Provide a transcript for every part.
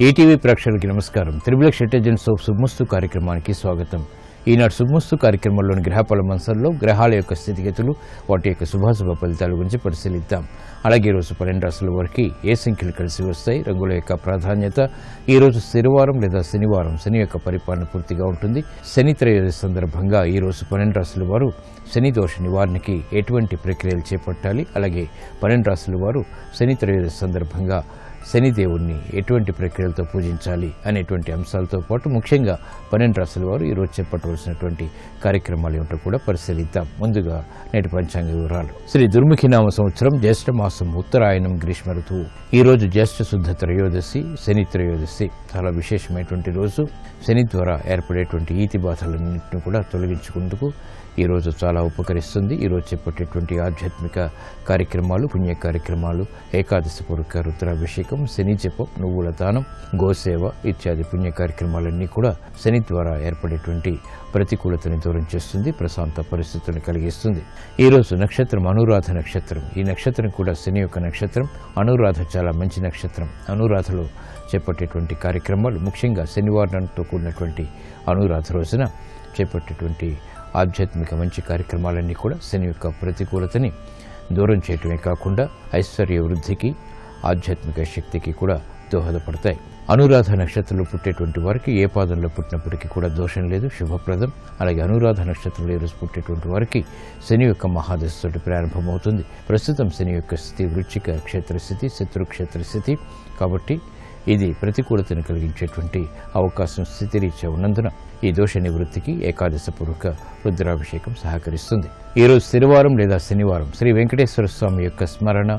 ETV ప్రేక్షకులకి నమస్కారం. Triple షెటేజెన్స్ of శుభమస్తు కార్యక్రమానికి స్వాగతం. ఈనాడు శుభమస్తు కార్యక్రమంలోని గ్రహఫల మంచంలో గ్రహాల యొక్క స్థితిగతులు, వాటి యొక్క శుభాశుభ ఫలితాల గురించి పరిశీలిద్దాం. అలాగే ఈరోజు 12 రాశుల వారికి ఏ సంఖ్యలు కలిసి వస్తాయి, రంగుల యొక్క ప్రాధాన్యత, ఈరోజు శనివారం లేదా శనివారం శని యొక్క పరిపాలన పూర్తిగా ఉంటుంది. శని త్రయోదశి సందర్భంగా ఈరోజు 12 రాశుల వారు శని దోష నివారణకి ఎటువంటి ప్రక్రియలు చేపట్టాలి, అలాగే 12 రాశుల వారు శని త్రయోదశి సందర్భంగా శనిదేవుణ్ణి ఎటువంటి ప్రక్రియలతో పూజించాలి అనేటువంటి అంశాలతో పాటు ముఖ్యంగా 12 రాశుల వారు ఈరోజు చేపట్టవలసినటువంటి కార్యక్రమాలు ఏమిటో కూడా పరిశీలిద్దాం. ముందుగా నేటి పంచాంగ వివరాలు. శ్రీ దుర్ముఖినామ సంవత్సరం జ్యేష్ఠ మాసం ఉత్తరాయణం గ్రీష్మ ఋతువు. ఈరోజు జ్యేష్ఠ శుద్ధ త్రయోదశి, శని త్రయోదశి. చాలా విశేషమైనటువంటి రోజు. శని ద్వారా ఏర్పడేటువంటి ఈతి బాధలన్నింటినీ కూడా తొలగించుకుందుకు ఈరోజు చాలా ఉపకరిస్తుంది. ఈరోజు చేపట్టేటువంటి ఆధ్యాత్మిక కార్యక్రమాలు, పుణ్య కార్యక్రమాలు, ఏకాదశి పూర్వక రుద్రాభిషేకం, శని జపం, నువ్వుల దానం, గోసేవ ఇత్యాది పుణ్య కార్యక్రమాలన్నీ కూడా శని ద్వారా ఏర్పడేటువంటి ప్రతికూలతని దూరం చేస్తుంది, ప్రశాంత పరిస్థితులను కలిగిస్తుంది. ఈరోజు నక్షత్రం అనురాధ నక్షత్రం. ఈ నక్షత్రం కూడా శని యొక్క నక్షత్రం. అనురాధ చాలా మంచి నక్షత్రం. అనురాధలో చేపట్టేటువంటి కార్యక్రమాలు ముఖ్యంగా శనివారంతో కూడినటువంటి అనురాధ రోజున చేపట్టేటువంటి ఆధ్యాత్మిక మంచి కార్యక్రమాలన్నీ కూడా శని యొక్క ప్రతికూలతని దూరం చేయటమే కాకుండా ఐశ్వర్య వృద్ధికి, ఆధ్యాత్మిక శక్తికి కూడా దోహదపడతాయి. అనురాధ నక్షత్రంలో పుట్టేటువంటి వారికి ఏ పాదంలో పుట్టినప్పటికీ కూడా దోషం లేదు, శుభప్రదం. అలాగే అనురాధ నక్షత్రంలో ఈరోజు పుట్టేటువంటి వారికి శని యొక్క మహాదశతోటి ప్రారంభమవుతుంది. ప్రస్తుతం శని యొక్క స్థితి వృశ్చిక క్షేత్రస్థితి, శత్రుక్షేత్రస్థితి. కాబట్టి ఇది ప్రతికూలతను కలిగించేటువంటి అవకాశం స్థితిరీత్యా ఉన్నందున ఈ దోష నివృత్తికి ఏకాదశి పూర్వక రుద్రాభిషేకం సహకరిస్తుంది. ఈరోజు శనివారం లేదా శనివారం శ్రీ వెంకటేశ్వర స్వామి యొక్క స్మరణ,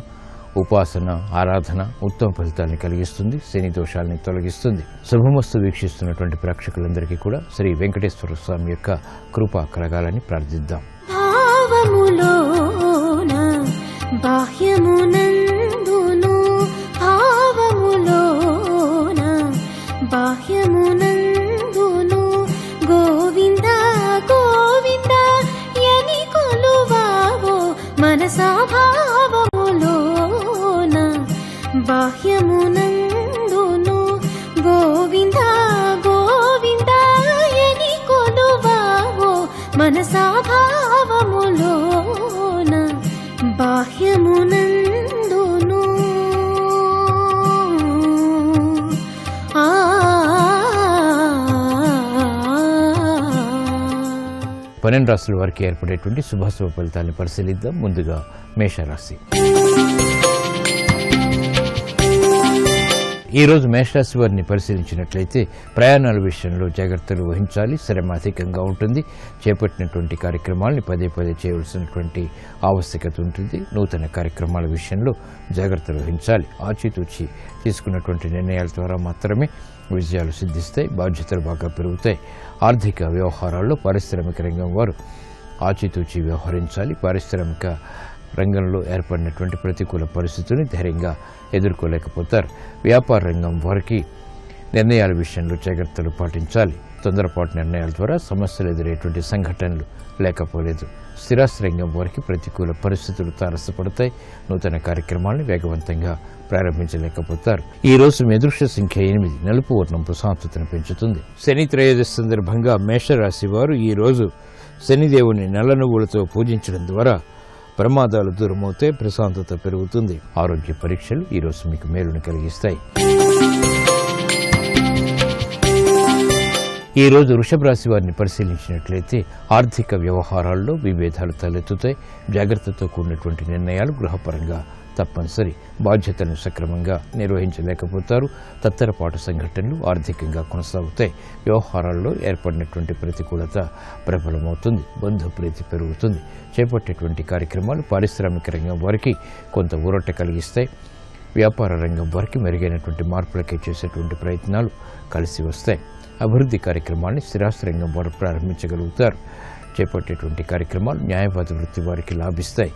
ఉపాసన, ఆరాధన ఉత్తమ ఫలితాలను కలిగిస్తుంది, శని దోషాలని తొలగిస్తుంది. శుభమస్తు వీక్షిస్తున్నటువంటి ప్రేక్షకులందరికీ కూడా శ్రీ వెంకటేశ్వర స్వామి యొక్క కృప కలగాలని ప్రార్థిద్దాం. బాహ్యమునందును గోవింద గోవింద యని కొలువావో మనసా భావములోన. బాహ్యమునందును గోవింద గోవింద యని కొలువావో మనసా భావములోన. బాహ్యమునందును 12 రాశుల వారికి ఏర్పడేటువంటి శుభాశుభ ఫలితాలను పరిశీలిద్దాం. ముందుగా మేషరాశి. ఈరోజు మేషరాశి వారిని పరిశీలించినట్లయితే ప్రయాణాల విషయంలో జాగ్రత్తలు వహించాలి, శ్రమ అధికంగా ఉంటుంది. చేపట్టినటువంటి కార్యక్రమాలని పదే పదే చేయవలసినటువంటి ఆవశ్యకత ఉంటుంది. నూతన కార్యక్రమాల విషయంలో జాగ్రత్తలు వహించాలి. ఆచితూచి తీసుకున్నటువంటి నిర్ణయాల ద్వారా మాత్రమే విజయాలు సిద్ధిస్తాయి, బాధ్యతలు బాగా పెరుగుతాయి. ఆర్థిక వ్యవహారాల్లో పారిశ్రామిక రంగం వారు ఆచితూచి వ్యవహరించాలి. పారిశ్రామిక రంగంలో ఏర్పడినటువంటి ప్రతికూల పరిస్థితుల్ని ధైర్యంగా ఎదుర్కోలేకపోతారు. వ్యాపార రంగం వారికి నిర్ణయాల విషయంలో జాగ్రత్తలు పాటించాలి. తొందరపాటు నిర్ణయాల ద్వారా సమస్యలు ఎదురయ్యేటువంటి సంఘటనలు లేకపోలేదు. స్థిరాస్తి రంగం వారికి ప్రతికూల పరిస్థితులు తారసపడతాయి. నూతన కార్యక్రమాలను వేగవంతంగా ప్రారంభించలేకపోతారు. ఈ రోజు మీ అదృష్ట సంఖ్య 8. నలుపు వర్ణం ప్రశాంతతను పెంచుతుంది. శని త్రయోదశి సందర్భంగా మేషరాశి వారు ఈ రోజు శనిదేవుని నల్ల నువ్వులతో పూజించడం ద్వారా ప్రమాదాలు దూరమవుతాయి, ప్రశాంతత పెరుగుతుంది. ఆరోగ్య పరీక్షలు ఈరోజు మీకు మేలును కలిగిస్తాయి. ఈ రోజు వృషభ రాశి వారిని పరిశీలించినట్లయితే ఆర్థిక వ్యవహారాల్లో విభేదాలు తలెత్తుతాయి. జాగ్రత్తతో కూడినటువంటి నిర్ణయాలు గృహపరంగా తప్పనిసరి. బాధ్యతలను సక్రమంగా నిర్వహించలేకపోతారు. తత్తరపాటు సంఘటనలు ఆర్థికంగా కొనసాగుతాయి. వ్యవహారాల్లో ఏర్పడినటువంటి ప్రతికూలత ప్రబలమవుతుంది. బంధుప్రీతి పెరుగుతుంది. చేపట్టేటువంటి కార్యక్రమాలు పారిశ్రామిక రంగం వారికి కొంత ఊరట కలిగిస్తాయి. వ్యాపార రంగం వారికి మెరుగైనటువంటి మార్పులకే చేసేటువంటి ప్రయత్నాలు కలిసి వస్తాయి. అభివృద్ధి కార్యక్రమాన్ని స్థిరాస్తి రంగం వారు ప్రారంభించగలుగుతారు. చేపట్టేటువంటి కార్యక్రమాలు న్యాయవాద వృత్తి వారికి లాభిస్తాయి.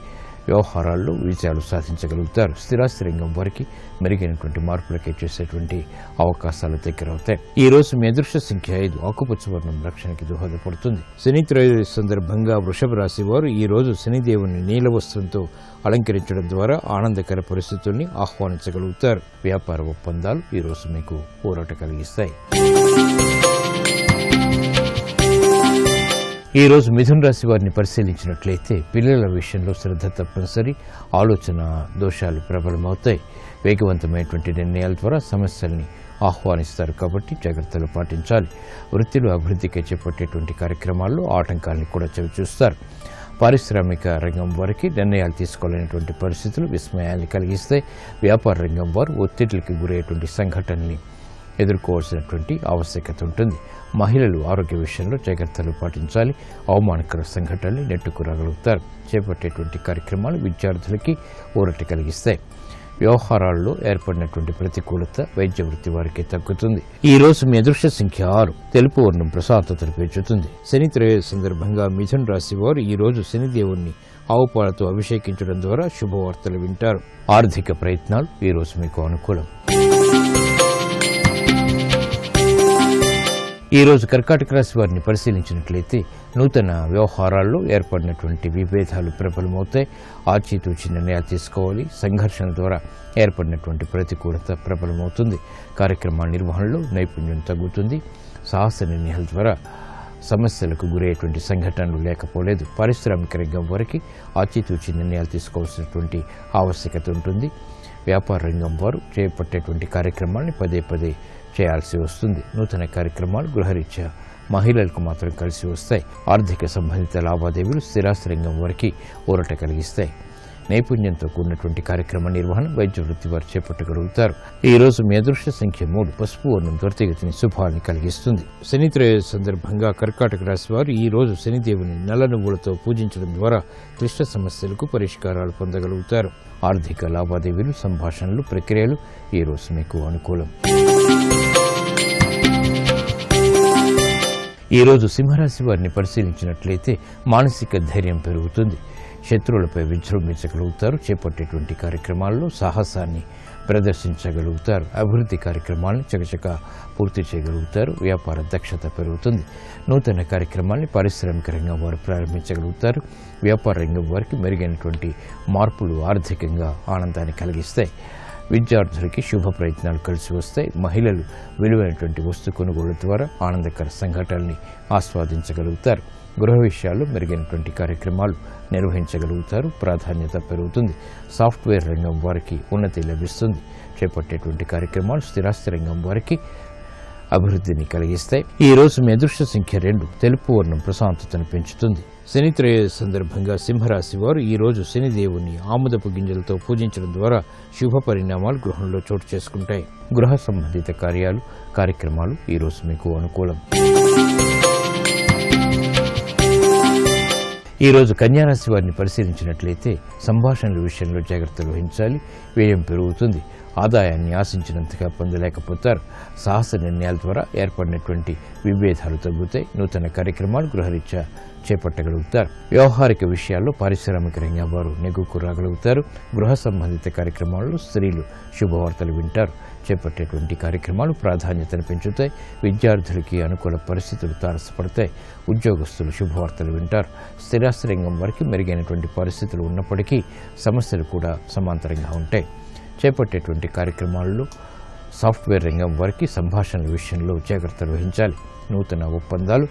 వ్యవహారాల్లో విజయాలు సాధించగలుగుతారు. స్థిరాస్తి రంగం వారికి మెరుగైనటువంటి మార్పులకే చేసేటువంటి అవకాశాలు దగ్గరవుతాయి. ఈ రోజు మీ అదృష్ట సంఖ్య 5, ఆకుపచ్చ వర్ణం రక్షణకి దోహదపడుతుంది. శని త్రయోదశి సందర్భంగా వృషభ రాశి వారు ఈ రోజు శనిదేవుని నీల వస్త్రంతో అలంకరించడం ద్వారా ఆనందకర పరిస్థితుల్ని ఆహ్వానించగలుగుతారు. వ్యాపార ఒప్పందాలు ఈ రోజు మీకు ఊరట కలిగిస్తాయి. ఈ రోజు మిథున రాశి వారిని పరిశీలించినట్లయితే పిల్లల విషయంలో శ్రద్ధ తప్పనిసరి. ఆలోచన దోషాలు ప్రబలమవుతాయి. వేగవంతమైనటువంటి నిర్ణయాల ద్వారా సమస్యల్ని ఆహ్వానిస్తారు కాబట్టి జాగ్రత్తలు పాటించాలి. వృత్తిలో అభివృద్ధికి చేపట్టేటువంటి కార్యక్రమాల్లో ఆటంకాలను కూడా చవిచూస్తారు. పారిశ్రామిక రంగం వారికి నిర్ణయాలు తీసుకోలేనటువంటి పరిస్థితులు విస్మయాన్ని కలిగిస్తాయి. వ్యాపార రంగం వారు ఒత్తిడికి గురయ్యేటువంటి సంఘటనల్ని ఎదుర్కోవాల్సినటువంటి ఆవశ్యకత ఉంటుంది. మహిళలు ఆరోగ్య విషయంలో జాగ్రత్తలు పాటించాలి. అవమానకర సంఘటనల్ని నెట్టుకురాగలుగుతారు. చేపట్టేటువంటి కార్యక్రమాలు విద్యార్థులకి ఊరట కలిగిస్తాయి. వ్యవహారాల్లో ఏర్పడినటువంటి ప్రతికూలత వైద్య వృత్తి వారికి తగ్గుతుంది. ఈ రోజు మీ అదృష్ట సంఖ్య 6, తెలుపు వర్ణం ప్రశాంతతను పెంచుతుంది. శని త్రయోదశి సందర్భంగా మిథున రాశి వారు ఈ రోజు శనిదేవుణ్ణి ఆవు పాలతో అభిషేకించడం ద్వారా శుభవార్తలు వింటారు. ఆర్థిక ప్రయత్నాలు ఈ రోజు మీకు అనుకూలం. ఈ రోజు కర్కాటక రాశి వారిని పరిశీలించినట్లయితే నూతన వ్యవహారాల్లో ఏర్పడినటువంటి విభేదాలు ప్రబలమవుతాయి. ఆచితూచి నిర్ణయాలు తీసుకోవాలి. సంఘర్షణ ద్వారా ఏర్పడినటువంటి ప్రతికూలత ప్రబలమవుతుంది. కార్యక్రమాల నిర్వహణలో నైపుణ్యం తగ్గుతుంది. సాహస నిర్ణయాల ద్వారా సమస్యలకు గురయ్యేటువంటి సంఘటనలు లేకపోలేదు. పారిశ్రామిక రంగం వారికి ఆచితూచి నిర్ణయాలు తీసుకోవాల్సినటువంటి ఆవశ్యకత ఉంటుంది. వ్యాపార రంగం వారు చేపట్టేటువంటి కార్యక్రమాన్ని పదే చేయాల్సి వస్తుంది. నూతన కార్యక్రమాలు గృహరీత్యా మహిళలకు మాత్రం కలిసి వస్తాయి. ఆర్థిక సంబంధిత లావాదేవీలు స్థిరాస్తి రంగం వారికి ఊరట కలిగిస్తాయి. నైపుణ్యంతో కూడినటువంటి కార్యక్రమ నిర్వహణ వైద్య వృత్తి వారు చేపట్టగలుగుతారు. ఈ రోజు మీ అదృష్ట సంఖ్య 3, పసుపు వర్ణం త్వరితగతిని శుభాన్ని కలిగిస్తుంది. శని త్రయోదశి సందర్భంగా కర్కాటక రాశి వారు ఈ రోజు శనిదేవుని నల్ల నువ్వులతో పూజించడం ద్వారా క్లిష్ట సమస్యలకు పరిష్కారాలు పొందగలుగుతారు. ఆర్థిక లావాదేవీలు, సంభాషణలు, ప్రక్రియలు ఈ రోజు మీకు అనుకూలం. ఈ రోజు సింహరాశి వారిని పరిశీలించినట్లయితే మానసిక ధైర్యం పెరుగుతుంది. శత్రువులపై విజృంభించగలుగుతారు. చేపట్టేటువంటి కార్యక్రమాల్లో సాహసాన్ని ప్రదర్శించగలుగుతారు. అభివృద్ధి కార్యక్రమాలను చకచక పూర్తి చేయగలుగుతారు. వ్యాపార దక్షత పెరుగుతుంది. నూతన కార్యక్రమాల్ని పారిశ్రామిక రంగం వారు ప్రారంభించగలుగుతారు. వ్యాపార రంగం వారికి మెరుగైనటువంటి మార్పులు ఆర్థికంగా ఆనందాన్ని కలిగిస్తాయి. విద్యార్థులకి శుభ ప్రయత్నాలు కలిసి వస్తాయి. మహిళలు విలువైనటువంటి వస్తు కొనుగోలు ద్వారా ఆనందకర సంఘటనల్ని ఆస్వాదించగలుగుతారు. గృహ విషయాల్లో మెరుగైనటువంటి కార్యక్రమాలు నిర్వహించగలుగుతారు. ప్రాధాన్యత పెరుగుతుంది. సాఫ్ట్వేర్ రంగం వారికి ఉన్నతి లభిస్తుంది. చేపట్టేటువంటి కార్యక్రమాలు స్థిరాస్తి రంగం వారికి అభివృద్ధిని కలిగిస్తాయి. ఈ రోజు మీ అదృష్ట సంఖ్య 2, తెలుపు వర్ణం ప్రశాంతతను పెంచుతుంది. శని త్రయోదశి సందర్భంగా సింహరాశి వారు ఈ రోజు శనిదేవుని ఆముదపు గింజలతో పూజించడం ద్వారా శుభ పరిణామాలు గృహంలో చోటు చేసుకుంటాయి. గృహ సంబంధిత కార్యక్రమాలు ఈ రోజు మీకు అనుకూలం. ఈ రోజు కన్యారాశి వారిని పరిశీలించినట్లయితే సంభాషణల విషయంలో జాగ్రత్తలు వహించాలి. వ్యయం పెరుగుతుంది. ఆదాయాన్ని ఆశించినంతగా పొందలేకపోతారు. సాహస నిర్ణయాల ద్వారా ఏర్పడినటువంటి విభేదాలు తగ్గుతాయి. నూతన కార్యక్రమాలు గృహరీత్యా చేపట్టగలుగుతారు. వ్యవహారిక విషయాల్లో పారిశ్రామిక రంగం వారు నెగ్గుకు రాగలుగుతారు. గృహ సంబంధిత కార్యక్రమాల్లో స్త్రీలు శుభవార్తలు వింటారు. చేపట్టేటువంటి కార్యక్రమాలు ప్రాధాన్యతను పెంచుతాయి. విద్యార్థులకి అనుకూల పరిస్థితులు తారసపడతాయి. ఉద్యోగస్తులు శుభవార్తలు వింటారు. స్థిరాస్తి రంగం వారికి మెరుగైనటువంటి పరిస్థితులు ఉన్నప్పటికీ సమస్యలు కూడా సమాంతరంగా ఉంటాయి. చేపట్టేటువంటి కార్యక్రమాల్లో సాఫ్ట్వేర్ రంగం వారికి సంభాషణల విషయంలో జాగ్రత్తలు వహించాలి. నూతన ఒప్పందాలు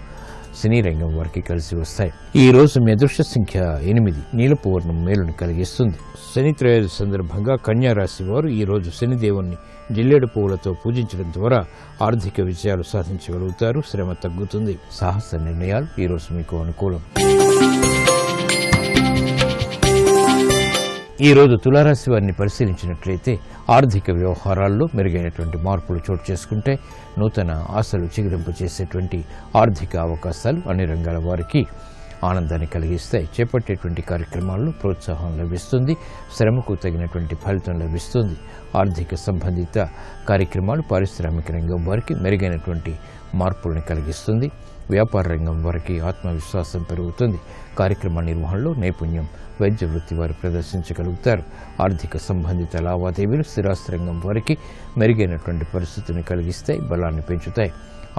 సినీ రంగం వారికి కలిసి వస్తాయి. ఈ రోజు మీ అదృష్ట సంఖ్య 8, నీలపు వర్ణం మేలును కలిగిస్తుంది. శని త్రయోదశి సందర్భంగా కన్యా రాశి వారు ఈ రోజు శనిదేవుణ్ణి జిల్లేడు పువ్వులతో పూజించడం ద్వారా ఆర్థిక విజయాలు సాధించగలుగుతారు. శ్రమ తగ్గుతుంది. సాహస నిర్ణయాలు ఈ రోజు మీకు అనుకూలం. ఈ రోజు తులారాశి వారిని పరిశీలించినట్లయితే ఆర్థిక వ్యవహారాల్లో మెరుగైనటువంటి మార్పులు చోటు చేసుకుంటే నూతన ఆశలు చిగురింపు చేసేటువంటి ఆర్థిక అవకాశాలు అన్ని రంగాల వారికి ఆనందాన్ని కలిగిస్తాయి. చేపట్టేటువంటి కార్యక్రమాల్లో ప్రోత్సాహం లభిస్తుంది, శ్రమకు తగినటువంటి ఫలితం లభిస్తుంది. ఆర్థిక సంబంధిత కార్యక్రమాలు పారిశ్రామిక రంగం వారికి మెరుగైనటువంటి మార్పులను కలిగిస్తుంది. వ్యాపార రంగం వారికి ఆత్మవిశ్వాసం పెరుగుతుంది. కార్యక్రమ నిర్వహణలో నైపుణ్యం వైద్య వృత్తి వారు ప్రదర్శించగలుగుతారు. ఆర్థిక సంబంధిత లావాదేవీలు స్థిరాస్తి రంగం వారికి మెరుగైనటువంటి పరిస్థితిని కలిగిస్తాయి, బలాన్ని పెంచుతాయి.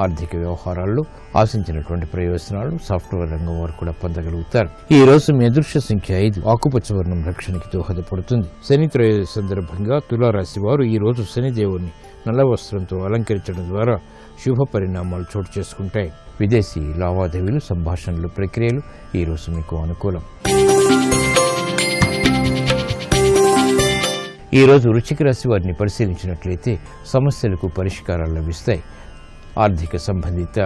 ఆర్థిక వ్యవహారాల్లో ఆశించినటువంటి ప్రయోజనాలు సాఫ్ట్వేర్ రంగం వారు కూడా పొందగలుగుతారు. ఈ రోజు మీ అదృష్ట సంఖ్య 5, ఆకుపచ్చ వర్ణం రక్షణకి దోహదపడుతుంది. శని త్రయోదశి సందర్భంగా తులారాశి వారు ఈ రోజు శనిదేవుని నల్ల వస్త్రంతో అలంకరించడం ద్వారా శుభ పరిణామాలు చోటు చేసుకుంటాయి. విదేశీ లావాదేవీలు, సంభాషణలు, ప్రక్రియలు ఈ రోజు మీకు అనుకూలం. ఈ రోజు వృశ్చిక రాశి వారిని పరిశీలించినట్లయితే సమస్యలకు పరిష్కారాలు లభిస్తాయి. ఆర్థిక సంబంధిత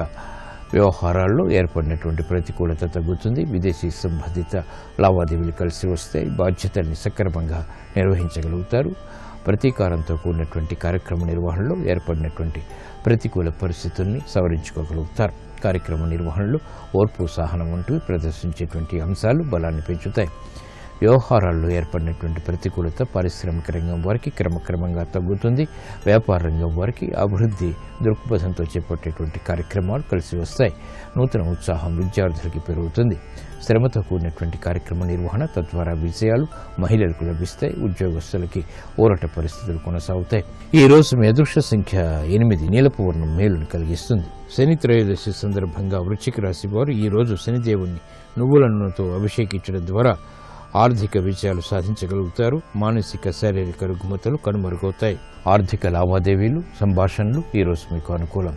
వ్యవహారాల్లో ఏర్పడినటువంటి ప్రతికూలత తగ్గుతుంది. విదేశీ సంబంధిత లావాదేవీలు కలిసి వస్తాయి. బాధ్యతల్ని సక్రమంగా నిర్వహించగలుగుతారు. ప్రతీకారంతో కూడినటువంటి కార్యక్రమ నిర్వహణలో ఏర్పడినటువంటి ప్రతికూల పరిస్థితుల్ని సవరించుకోగలుగుతారు. కార్యక్రమ నిర్వహణలో ఓర్పు, సహనం వంటివి ప్రదర్శించేటువంటి అంశాలు బలాన్ని పెంచుతాయి. వ్యవహారాల్లో ఏర్పడినటువంటి ప్రతికూలత పారిశ్రామిక రంగం వారికి క్రమక్రమంగా తగ్గుతుంది. వ్యాపార రంగం వారికి అభివృద్ధి దృక్పథంతో చేపట్టేటువంటి కార్యక్రమాలు కలిసి వస్తాయి. నూతన ఉత్సాహం విద్యార్థులకి పెరుగుతుంది. శ్రమతో కూడినటువంటి కార్యక్రమ నిర్వహణ తద్వారా విజయాలు మహిళలకు లభిస్తాయి. ఉద్యోగస్తులకి ఊరట పరిస్థితులు కొనసాగుతాయి. ఈ రోజు మీ అదృష్ట సంఖ్య 8, నీలపు వర్ణం మేలును కలిగిస్తుంది. శని త్రయోదశి సందర్భంగా వృశ్చిక రాశి వారు ఈ రోజు శనిదేవుణ్ణి నువ్వుల నూనెతో అభిషేకించడం ద్వారా ఆర్థిక విజయాలు సాధించగలుగుతారు. మానసిక, శారీరక రుగ్మతలు కనుమరుగవుతాయి. ఆర్థిక లావాదేవీలు, సంభాషణలు ఈ రోజు మీకు అనుకూలం.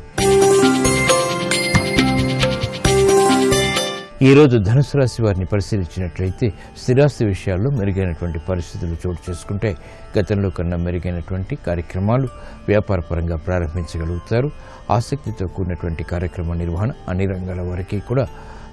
ఈ రోజు ధనుసు రాశి వారిని పరిశీలించినట్లయితే స్థిరాస్తి విషయాల్లో మెరుగైనటువంటి పరిస్థితులు చోటు చేసుకుంటే గతంలో కన్నా మెరుగైనటువంటి కార్యక్రమాలు వ్యాపారపరంగా ప్రారంభించగలుగుతారు. ఆసక్తితో కూడినటువంటి కార్యక్రమ నిర్వహణ అన్ని రంగాల వారికి కూడా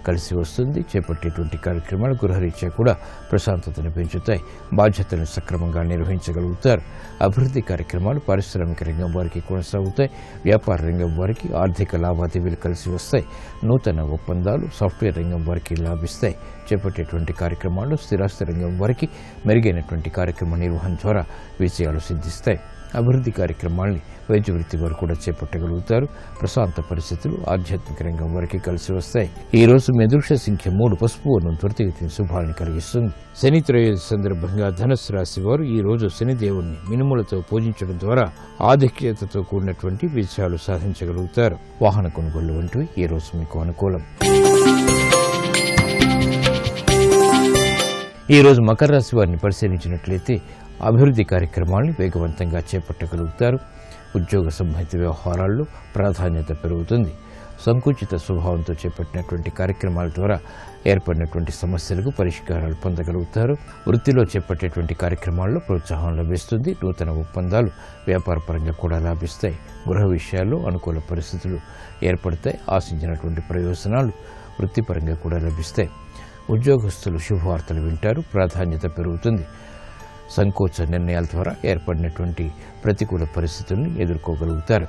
కలిసి వస్తుంది. చేపట్టేటువంటి కార్యక్రమాలు గృహరీత్యా కూడా ప్రశాంతతను పెంచుతాయి. బాధ్యతలను సక్రమంగా నిర్వహించగలుగుతారు. అభివృద్ధి కార్యక్రమాలు పారిశ్రామిక రంగం వారికి కొనసాగుతాయి. వ్యాపార రంగం వారికి ఆర్థిక లావాదేవీలు కలిసి వస్తాయి. నూతన ఒప్పందాలు సాఫ్ట్వేర్ రంగం వారికి లాభిస్తాయి. చేపట్టేటువంటి కార్యక్రమాలు స్థిరాస్తి రంగం వారికి మెరుగైనటువంటి కార్యక్రమ నిర్వహణ ద్వారా విజయాలు సిద్ధిస్తాయి. అభివృద్ధి కార్యక్రమాల్ని వైద్య వృత్తి వారు కూడా చేపట్టగలుగుతారు. ప్రశాంత పరిస్థితులు ఆధ్యాత్మిక రంగం వారికి కలిసి వస్తాయి. ఈ రోజు మీ అదృష్ట సంఖ్య 3, పసుపు వర్ణం త్వరితగతిన శుభాలను కలిగిస్తుంది. శని త్రయోదశి సందర్భంగా ధనుస్సు రాశి వారు ఈ రోజు శనిదేవుణ్ణి మినుములతో పూజించడం ద్వారా ఆధిక్యతతో కూడినటువంటి విజయాలు సాధించగలుగుతారు. వాహన కొనుగోళ్లు వంటివి ఈ రోజు మీకు అనుకూలం. ఈ రోజు మకర రాశి వారిని పరిశీలించినట్లయితే అభివృద్ధి కార్యక్రమాలను వేగవంతంగా చేపట్టగలుగుతారు. ఉద్యోగ సంబంధిత వ్యవహారాల్లో ప్రాధాన్యత పెరుగుతుంది. సంకుచిత స్వభావంతో చేపట్టినటువంటి కార్యక్రమాల ద్వారా ఏర్పడినటువంటి సమస్యలకు పరిష్కారాలు పొందగలుగుతారు. వృత్తిలో చేపట్టేటువంటి కార్యక్రమాల్లో ప్రోత్సాహం లభిస్తుంది. నూతన ఒప్పందాలు వ్యాపారపరంగా కూడా లాభిస్తాయి. గృహ విషయాల్లో అనుకూల పరిస్థితులు ఏర్పడతాయి. ఆశించినటువంటి ప్రయోజనాలు వృత్తిపరంగా కూడా లభిస్తాయి. ఉద్యోగస్తులు శుభవార్తలు వింటారు. ప్రాధాన్యత పెరుగుతుంది. సంకోచ నిర్ణయాల ద్వారా ఏర్పడినటువంటి ప్రతికూల పరిస్థితుల్ని ఎదుర్కోగలుగుతారు.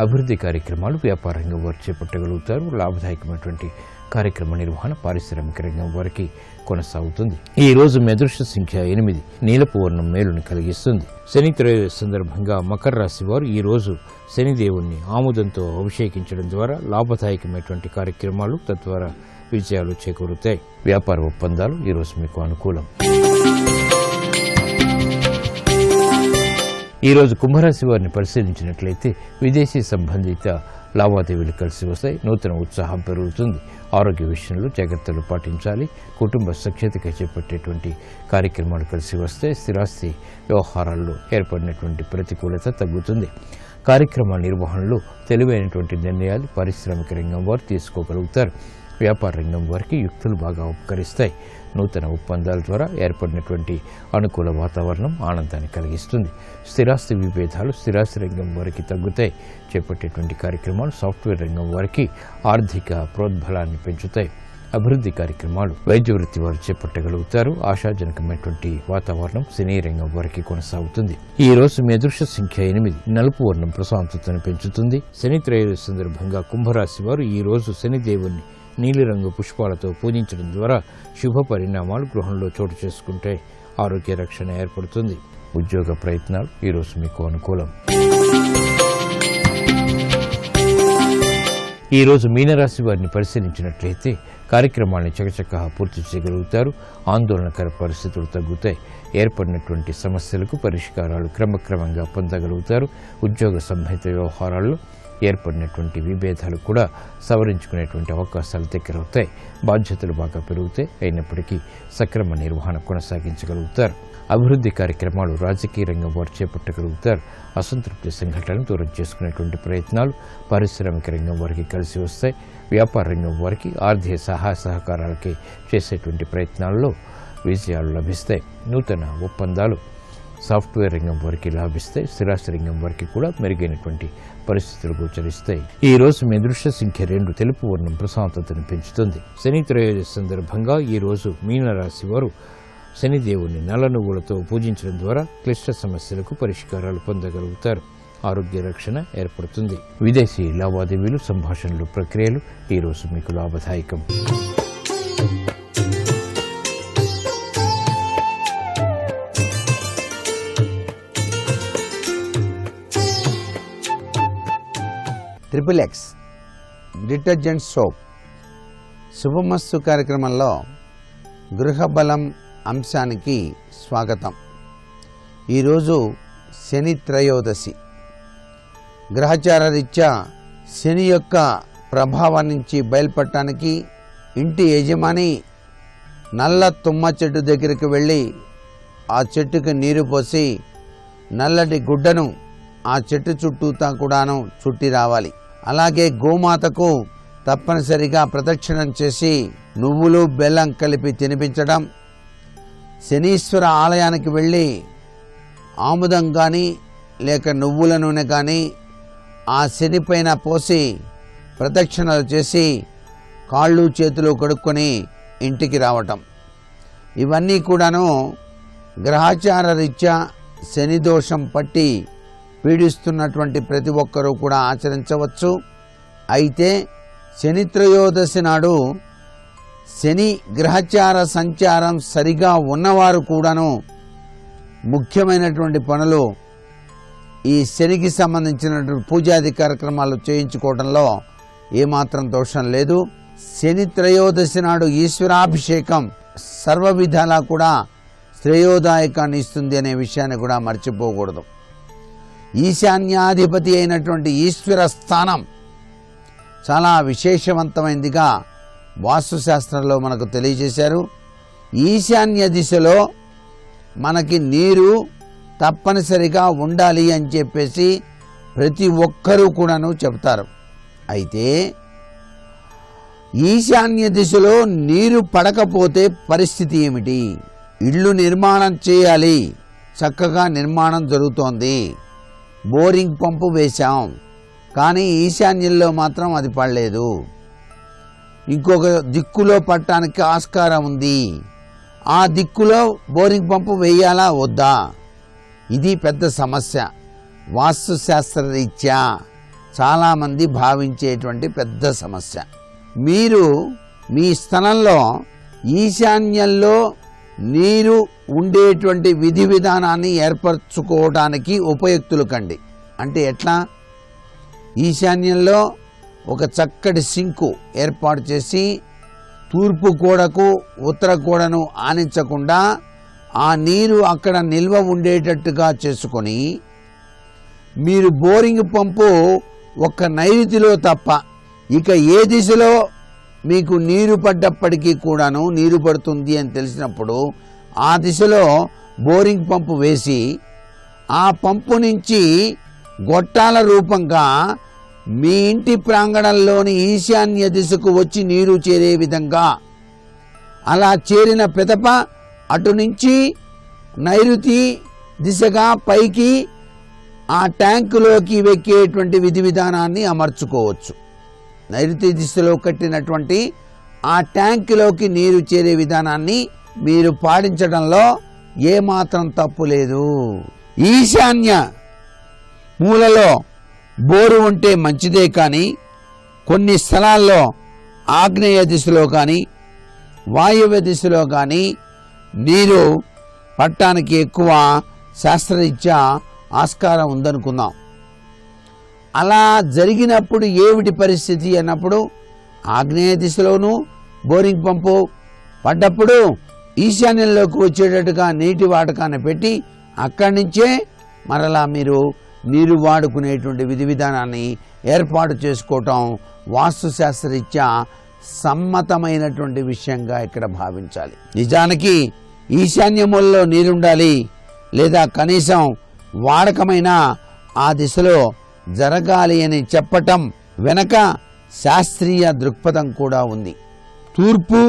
అభివృద్ధి కార్యక్రమాలు వ్యాపార రంగం వారు చేపట్టగలుగుతారు. లాభదాయకమైనటువంటి కార్యక్రమ నిర్వహణ పారిశ్రామిక రంగం వారికి కొనసాగుతుంది. ఈ రోజు మీ అదృష్ట సంఖ్య 8, నీలపు వర్ణం మేలును కలిగిస్తుంది. శని త్రయోదశి సందర్భంగా మకర రాశి వారు ఈ రోజు శనిదేవుణ్ణి ఆముదంతో అభిషేకించడం ద్వారా లాభదాయకమైనటువంటి కార్యక్రమాలు తద్వారా విజయాలు చేకూరుతాయి. వ్యాపార ఒప్పందాలు ఈ రోజు మీకు అనుకూలం. ఈ రోజు కుంభరాశి వారిని పరిశీలించినట్లయితే విదేశీ సంబంధిత లావాదేవీలు కలిసి వస్తాయి. నూతన ఉత్సాహం పెరుగుతుంది. ఆరోగ్య విషయంలో జాగ్రత్తలు పాటించాలి. కుటుంబ సఖ్యతగా చేపట్టేటువంటి కార్యక్రమాలు కలిసి వస్తాయి. స్థిరాస్తి వ్యవహారాల్లో ఏర్పడినటువంటి ప్రతికూలత తగ్గుతుంది. కార్యక్రమ నిర్వహణలో తెలివైనటువంటి నిర్ణయాలు పారిశ్రామిక రంగం వారు తీసుకోగలుగుతారు. వ్యాపార రంగం వారికి యుక్తులు బాగా ఉపకరిస్తాయి. నూతన ఒప్పందాల ద్వారా ఏర్పడినటువంటి అనుకూల వాతావరణం ఆనందాన్ని కలిగిస్తుంది. స్థిరాస్తి విభేదాలు స్థిరాస్తి రంగం వారికి తగ్గుతాయి. చేపట్టేటువంటి కార్యక్రమాలు సాఫ్ట్వేర్ రంగం వారికి ఆర్థిక ప్రోద్బలాన్ని పెంచుతాయి. అభివృద్ధి కార్యక్రమాలు వైద్య వృత్తి వారు చేపట్టగలుగుతారు. ఆశాజనకమైనటువంటి వాతావరణం సినీ రంగం వారికి కొనసాగుతుంది. ఈ రోజు మీ అదృష్ట సంఖ్య 8, నలుపు వర్ణం ప్రశాంతతను పెంచుతుంది. శని త్రయోదశి సందర్భంగా కుంభరాశి వారు ఈ రోజు శనిదేవుణ్ణి నీలిరంగు పుష్పాలతో పూజించడం ద్వారా శుభ పరిణామాలు గృహంలో చోటు చేసుకుంటే ఆరోగ్య రక్షణ ఏర్పడుతుంది. ఉద్యోగ ప్రయత్నాలు ఈరోజు మీకు అనుకూలం. ఈరోజు మీనరాశి వారిని పరిశీలించినట్లయితే కార్యక్రమాలను చకచకా పూర్తి చేయగలుగుతారు. ఆందోళనకర పరిస్థితులు తగ్గుతాయి. ఏర్పడినటువంటి సమస్యలకు పరిష్కారాలు క్రమక్రమంగా పొందగలుగుతారు. ఉద్యోగ సంబంధిత వ్యవహారాల్లో ఏర్పడినటువంటి విభేదాలు కూడా సవరించుకునేటువంటి అవకాశాలు దగ్గరవుతాయి. బాధ్యతలు బాగా పెరుగుతాయి. అయినప్పటికీ సక్రమ నిర్వహణ కొనసాగించగలుగుతారు. అభివృద్ధి కార్యక్రమాలు రాజకీయ రంగం వారు చేపట్టగలుగుతారు. అసంతృప్తి సంఘటనలు దూరం చేసుకునేటువంటి ప్రయత్నాలు పారిశ్రామిక రంగం వారికి కలిసి వస్తాయి. వ్యాపార రంగం వారికి ఆర్థిక సహాయ సహకారాలకి చేసేటువంటి ప్రయత్నాల్లో విజయాలు లభిస్తాయి. నూతన ఒప్పందాలు సాఫ్ట్వేర్ రంగం వారికి లాభిస్తాయి. స్థిరాస్తి రంగం వారికి కూడా మెరుగైనటువంటి పరిస్థితులు గోచరిస్తాయి. ఈ రోజు మీ దృశ్య సంఖ్య 2 తెలుపు వర్ణం ప్రశాంతతను పెంచుతుంది. శని త్రయోదశి సందర్భంగా ఈ రోజు మీనరాశి వారు శనిదేవుని నల్ల నువ్వులతో పూజించడం ద్వారా క్లిష్ట సమస్యలకు పరిష్కారాలు పొందగలుగుతారు. ఆరోగ్య రక్షణ ఏర్పడుతుంది. విదేశీ లావాదేవీలు, సంభాషణలు, ప్రక్రియలు ఈరోజు మీకు లాభదాయకం. XXX డిటర్జెంట్ సోప్ శుభమస్తు కార్యక్రమంలో గృహబలం అంశానికి స్వాగతం. ఈరోజు శని త్రయోదశి. గ్రహచార రీత్యా శని యొక్క ప్రభావం నుంచి బయలుపడటానికి ఇంటి యజమాని నల్ల తుమ్మ చెట్టు దగ్గరికి వెళ్ళి ఆ చెట్టుకి నీరు పోసి నల్లటి గుడ్డను ఆ చెట్టు చుట్టూతా కూడాను చుట్టి రావాలి. అలాగే గోమాతకు తప్పనిసరిగా ప్రదక్షిణం చేసి నువ్వులు బెల్లం కలిపి తినిపించడం, శనీశ్వర ఆలయానికి వెళ్ళి ఆముదం కానీ లేక నువ్వుల నూనె కానీ ఆ శని పైన పోసి ప్రదక్షిణలు చేసి కాళ్ళు చేతులు కడుక్కొని ఇంటికి రావటం, ఇవన్నీ కూడాను గ్రహచార రీత్యా శని దోషం పట్టి పీడిస్తున్నటువంటి ప్రతి ఒక్కరూ కూడా ఆచరించవచ్చు. అయితే శని త్రయోదశి నాడు శని గ్రహచార సంచారం సరిగా ఉన్నవారు కూడాను ముఖ్యమైనటువంటి పనులు ఈ శనికి సంబంధించినటువంటి పూజాది కార్యక్రమాలు చేయించుకోవడంలో ఏమాత్రం దోషం లేదు. శని త్రయోదశి నాడు ఈశ్వరాభిషేకం సర్వ విధాలా కూడా శ్రేయోదాయకాన్ని ఇస్తుంది అనే విషయాన్ని కూడా మర్చిపోకూడదు. ఈశాన్యాధిపతి అయినటువంటి ఈశ్వర స్థానం చాలా విశేషవంతమైనదిగా వాస్తుశాస్త్రంలో మనకు తెలియజేశారు. ఈశాన్య దిశలో మనకి నీరు తప్పనిసరిగా ఉండాలి అని చెప్పేసి ప్రతి ఒక్కరూ కూడాను చెప్తారు. అయితే ఈశాన్య దిశలో నీరు పడకపోతే పరిస్థితి ఏమిటి? ఇళ్ళు నిర్మాణం చేయాలి, చక్కగా నిర్మాణం జరుగుతోంది, బోరింగ్ పంపు వేశాం, కానీ ఈశాన్యంలో మాత్రం అది పడలేదు, ఇంకొక దిక్కులో పడటానికి ఆస్కారం ఉంది, ఆ దిక్కులో బోరింగ్ పంపు వేయాలా వద్దా? ఇది పెద్ద సమస్య. వాస్తుశాస్త్ర రీత్యా చాలామంది భావించేటువంటి పెద్ద సమస్య. మీరు మీ స్థలంలో ఈశాన్యంలో నీరు ఉండేటువంటి విధి విధానాన్ని ఏర్పరచుకోవడానికి ఉపయుక్తులు కండి. అంటే ఎట్లా? ఈశాన్యంలో ఒక చక్కటి సింకు ఏర్పాటు చేసి తూర్పు గోడకు ఉత్తర గోడను ఆనించకుండా ఆ నీరు అక్కడ నిల్వ ఉండేటట్టుగా చేసుకొని మీరు బోరింగ్ పంపు ఒక నైరుతిలో తప్ప ఇక ఏ దిశలో మీకు నీరు పడ్డప్పటికీ కూడాను నీరు పడుతుంది అని తెలిసినప్పుడు ఆ దిశలో బోరింగ్ పంపు వేసి ఆ పంపు నుంచి గొట్టాల రూపంగా మీ ఇంటి ప్రాంగణంలోని ఈశాన్య దిశకు వచ్చి నీరు చేరే విధంగా అలా చేరిన పిదప అటు నుంచి నైరుతి దిశగా పైకి ఆ ట్యాంకులోకి వెక్కేటువంటి విధి విధానాన్ని అమర్చుకోవచ్చు. నైరుతి దిశలో కట్టినటువంటి ఆ ట్యాంకులోకి నీరు చేరే విధానాన్ని మీరు పాటించడంలో ఏమాత్రం తప్పు లేదు. ఈశాన్య మూలలో బోరు ఉంటే మంచిదే, కానీ కొన్ని స్థలాల్లో ఆగ్నేయ దిశలో కానీ వాయువ్య దిశలో కానీ నీరు పట్టడానికి ఎక్కువ శాస్త్రరీత్యా ఆస్కారం ఉందనుకుందాం. అలా జరిగినప్పుడు ఏమిటి పరిస్థితి అన్నప్పుడు ఆగ్నేయ దిశలోనూ బోరింగ్ పంపు పడ్డప్పుడు ఈశాన్యంలోకి వచ్చేటట్టుగా నీటి వాడకాన్ని పెట్టి అక్కడి నుంచే మరలా మీరు నీరు వాడుకునేటువంటి విధి విధానాన్ని ఏర్పాటు చేసుకోవటం వాస్తుశాస్త్రరీత్యా సమ్మతమైనటువంటి విషయంగా ఇక్కడ భావించాలి. నిజానికి ఈశాన్యముల్లో నీరుండాలి లేదా కనీసం వాడకమైన ఆ దిశలో జరగాలి అని చెప్పటం వెనక శాస్త్రీయ దృక్పథం కూడా ఉంది. తూర్పు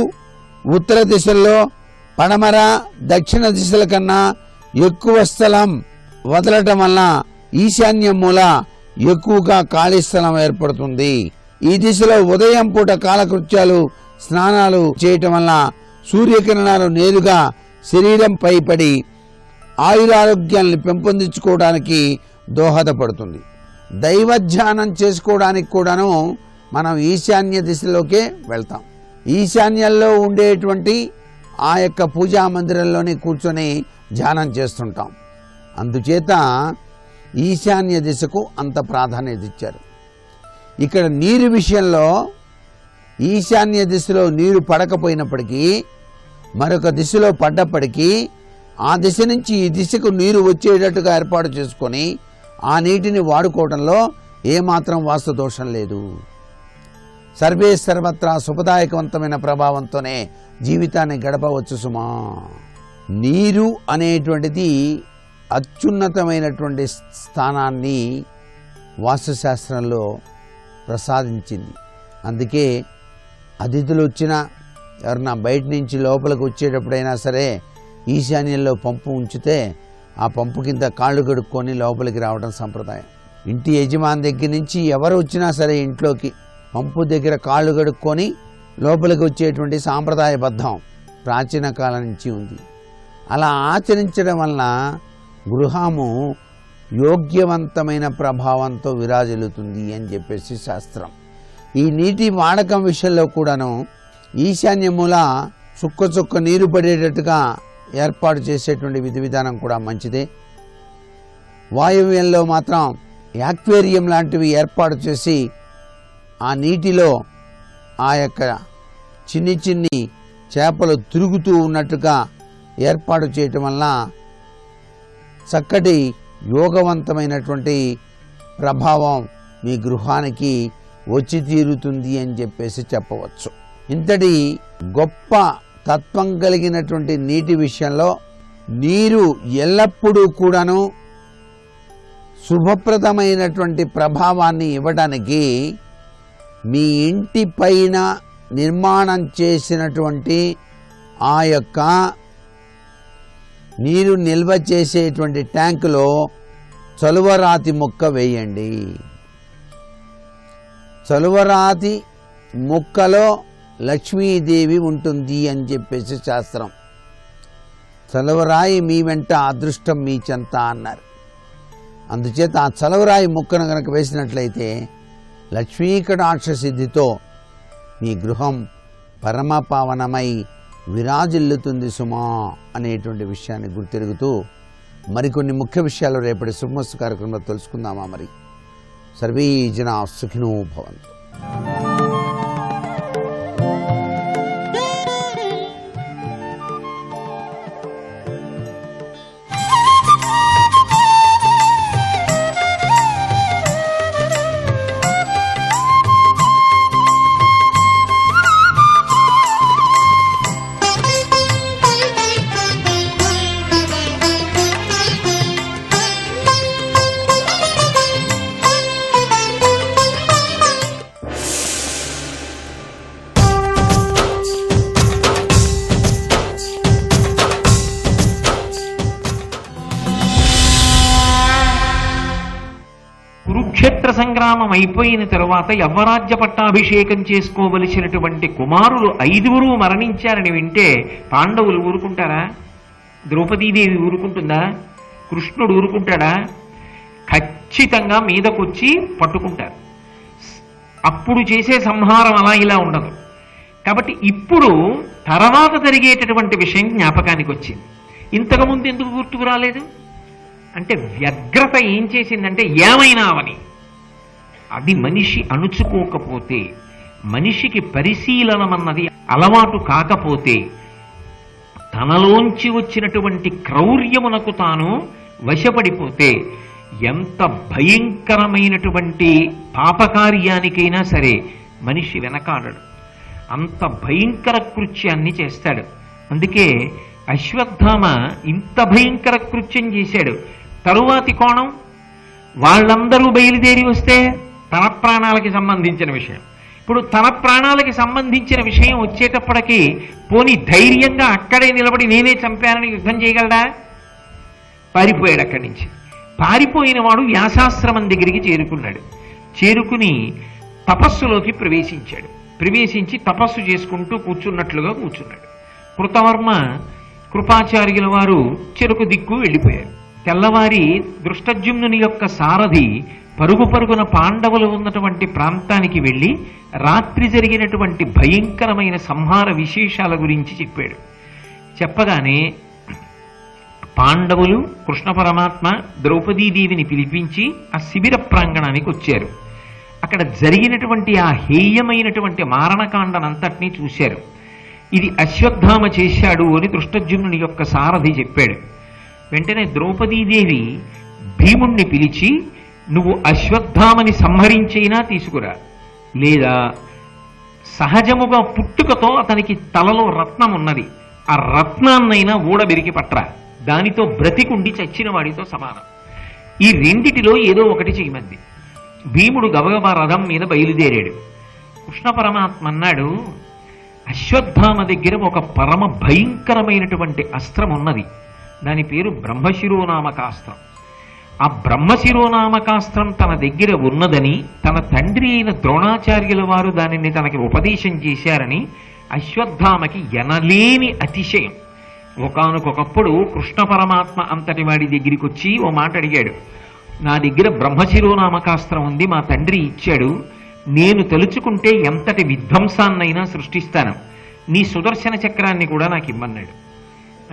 ఉత్తర దిశల్లో పడమర దక్షిణ దిశల కన్నా ఎక్కువ స్థలం వదలటం వల్ల ఈశాన్య మూల ఎక్కువగా ఖాళీ స్థలం ఏర్పడుతుంది. ఈ దిశలో ఉదయం పూట కాలకృత్యాలు స్నానాలు చేయటం వల్ల సూర్యకిరణాలు నేరుగా శరీరంపై పడి ఆయురారోగ్యాన్ని పెంపొందించుకోవడానికి దోహదపడుతుంది. దైవధ్యానం చేసుకోవడానికి కూడాను మనం ఈశాన్య దిశలోకే వెళ్తాం. ఈశాన్యంలో ఉండేటువంటి ఆ యొక్క పూజా మందిరంలోనే కూర్చొని ధ్యానం చేస్తుంటాం. అందుచేత ఈశాన్య దిశకు అంత ప్రాధాన్యత ఇచ్చారు. ఇక్కడ నీరు విషయంలో ఈశాన్య దిశలో నీరు పడకపోయినప్పటికీ మరొక దిశలో పడ్డప్పటికీ ఆ దిశ నుంచి ఈ దిశకు నీరు వచ్చేటట్టుగా ఏర్పాటు చేసుకొని ఆ నీటిని వాడుకోవడంలో ఏమాత్రం వాస్తు దోషం లేదు. సర్వే సర్వత్రా శుభదాయకవంతమైన ప్రభావంతోనే జీవితాన్ని గడపవచ్చు సుమా. నీరు అనేటువంటిది అత్యున్నతమైనటువంటి స్థానాన్ని వాస్తుశాస్త్రంలో ప్రసాదించింది. అందుకే అతిథులు వచ్చినా ఎవరన్నా బయట నుంచి లోపలికి వచ్చేటప్పుడైనా సరే ఈశాన్యంలో పంపు ఉంచితే ఆ పంపు కింద కాళ్ళు కడుక్కొని లోపలికి రావడం సంప్రదాయం. ఇంటి యజమాని దగ్గర నుంచి ఎవరు వచ్చినా సరే ఇంట్లోకి పంపు దగ్గర కాళ్ళు కడుక్కొని లోపలికి వచ్చేటువంటి సాంప్రదాయబద్ధం ప్రాచీన కాలం నుంచి ఉంది. అలా ఆచరించడం వలన గృహము యోగ్యవంతమైన ప్రభావంతో విరాజిల్లుతుంది అని చెప్పేసి శాస్త్రం. ఈ నీటి వాడకం విషయంలో కూడాను ఈశాన్య మూల చుక్క చుక్క నీరు పడేటట్టుగా ఏర్పాటు చేసేటువంటి విధి విధానం కూడా మంచిదే. వాయువ్యంలో మాత్రం యాక్వేరియం లాంటివి ఏర్పాటు చేసి ఆ నీటిలో ఆ యొక్క చిన్ని చిన్ని చేపలు తిరుగుతూ ఉన్నట్టుగా ఏర్పాటు చేయటం వల్ల చక్కటి యోగవంతమైనటువంటి ప్రభావం మీ గృహానికి వచ్చి తీరుతుంది అని చెప్పేసి చెప్పవచ్చు. ఇంతటి గొప్ప తత్వం కలిగినటువంటి నీటి విషయంలో నీరు ఎల్లప్పుడూ కూడాను శుభప్రదమైనటువంటి ప్రభావాన్ని ఇవ్వడానికి మీ ఇంటి పైన నిర్మాణం చేసినటువంటి ఆ యొక్క నీరు నిల్వ చేసేటువంటి ట్యాంకులో చలువరాతి మొక్క వేయండి. చలువరాతి మొక్కలో లక్ష్మీదేవి ఉంటుంది అని చెప్పేసి శాస్త్రం. చలువరాయి మీ వెంట అదృష్టం మీ చెంత అన్నారు. అందుచేత ఆ చలువరాయి మొక్కను కనుక వేసినట్లయితే లక్ష్మీకటాక్ష సిద్ధితో మీ గృహం పరమపావనమై విరాజిల్లుతుంది సుమా అనేటువంటి విషయాన్ని గుర్తెరుగుతూ మరికొన్ని ముఖ్య విషయాలు రేపటి శుభమస్తు కార్యక్రమంలో తెలుసుకుందామా? మరి సర్వే జనా సుఖినో భవంతు. కురుక్షేత్ర సంగ్రామం అయిపోయిన తరువాత యవ్వరాజ్య పట్టాభిషేకం చేసుకోవలసినటువంటి కుమారులు 5 మరణించారని వింటే పాండవులు ఊరుకుంటారా? ద్రౌపదీదేవి ఊరుకుంటుందా? కృష్ణుడు ఊరుకుంటాడా? ఖచ్చితంగా మీదకొచ్చి పట్టుకుంటారు. అప్పుడు చేసే సంహారం అలా ఇలా ఉండదు. కాబట్టి ఇప్పుడు తర్వాత జరిగేటటువంటి విషయం జ్ఞాపకానికి వచ్చింది. ఇంతకుముందు ఎందుకు గుర్తుకు రాలేదు అంటే వ్యగ్రత ఏం చేసిందంటే ఏమైనా అవని. అది మనిషి అణుచుకోకపోతే, మనిషికి పరిశీలనమన్నది అలవాటు కాకపోతే, తనలోంచి వచ్చినటువంటి క్రౌర్యమునకు తాను వశపడిపోతే ఎంత భయంకరమైనటువంటి పాపకార్యానికైనా సరే మనిషి వెనకాడడు. అంత భయంకర కృత్యాన్ని చేస్తాడు. అందుకే అశ్వత్థామ ఇంత భయంకర కృత్యం చేశాడు. తరువాతి కోణం, వాళ్ళందరూ బయలుదేరి వస్తే తన ప్రాణాలకి సంబంధించిన విషయం. ఇప్పుడు తన ప్రాణాలకి సంబంధించిన విషయం వచ్చేటప్పటికీ పోని ధైర్యంగా అక్కడే నిలబడి నేనే చంపానని యుద్ధం చేయగలడా? పారిపోయాడు అక్కడి నుంచి. పారిపోయిన వాడు వ్యాసాశ్రమం దగ్గరికి చేరుకున్నాడు. చేరుకుని తపస్సులోకి ప్రవేశించాడు. ప్రవేశించి తపస్సు చేసుకుంటూ కూర్చున్నట్లుగా కూర్చున్నాడు. కృతవర్మ కృపాచార్యుల వారు చెరుకు దిక్కు వెళ్ళిపోయారు. తెల్లవారి దృష్టద్యుమ్నుని యొక్క సారథి పరుగు పరుగున పాండవులు ఉన్నటువంటి ప్రాంతానికి వెళ్ళి రాత్రి జరిగినటువంటి భయంకరమైన సంహార విశేషాల గురించి చెప్పాడు. చెప్పగానే పాండవులు, కృష్ణ పరమాత్మ, ద్రౌపదీదేవిని పిలిపించి ఆ శిబిర ప్రాంగణానికి వచ్చారు. అక్కడ జరిగినటువంటి ఆ హేయమైనటువంటి మారణకాండనంతటినీ చూశారు. ఇది అశ్వత్థామ చేశాడు అని దృష్టద్యుమ్నుని యొక్క సారథి చెప్పాడు. వెంటనే ద్రౌపదీదేవి భీముణ్ణి పిలిచి, నువ్వు అశ్వత్థామని సంహరించైనా తీసుకురా, లేదా సహజముగా పుట్టుకతో అతనికి తలలో రత్నం ఉన్నది, ఆ రత్నాన్నైనా ఊడబెరికి పట్రా, దానితో బ్రతికుండి చచ్చిన వాడితో సమానం. ఈ రెండిటిలో ఏదో ఒకటి చేయమంది. భీముడు గబగబా రథం మీద బయలుదేరాడు. కృష్ణ పరమాత్మ అన్నాడు, అశ్వత్థామ దగ్గర ఒక పరమ భయంకరమైనటువంటి అస్త్రం ఉన్నది. దాని పేరు బ్రహ్మశిరోనామకాస్త్రం. ఆ బ్రహ్మశిరోనామకాస్త్రం తన దగ్గర ఉన్నదని, తన తండ్రి అయిన ద్రోణాచార్యుల వారు దానిని తనకి ఉపదేశం చేశారని అశ్వత్థామకి ఎనలేని అతిశయం. ఒకానొకప్పుడు కృష్ణ పరమాత్మ అంతటి వాడి దగ్గరికి వచ్చి ఓ మాట అడిగాడు. నా దగ్గర బ్రహ్మశిరోనామకాస్త్రం ఉంది, మా తండ్రి ఇచ్చాడు, నేను తలుచుకుంటే ఎంతటి విధ్వంసాన్నైనా సృష్టిస్తాను, నీ సుదర్శన చక్రాన్ని కూడా నాకు ఇమ్మన్నాడు.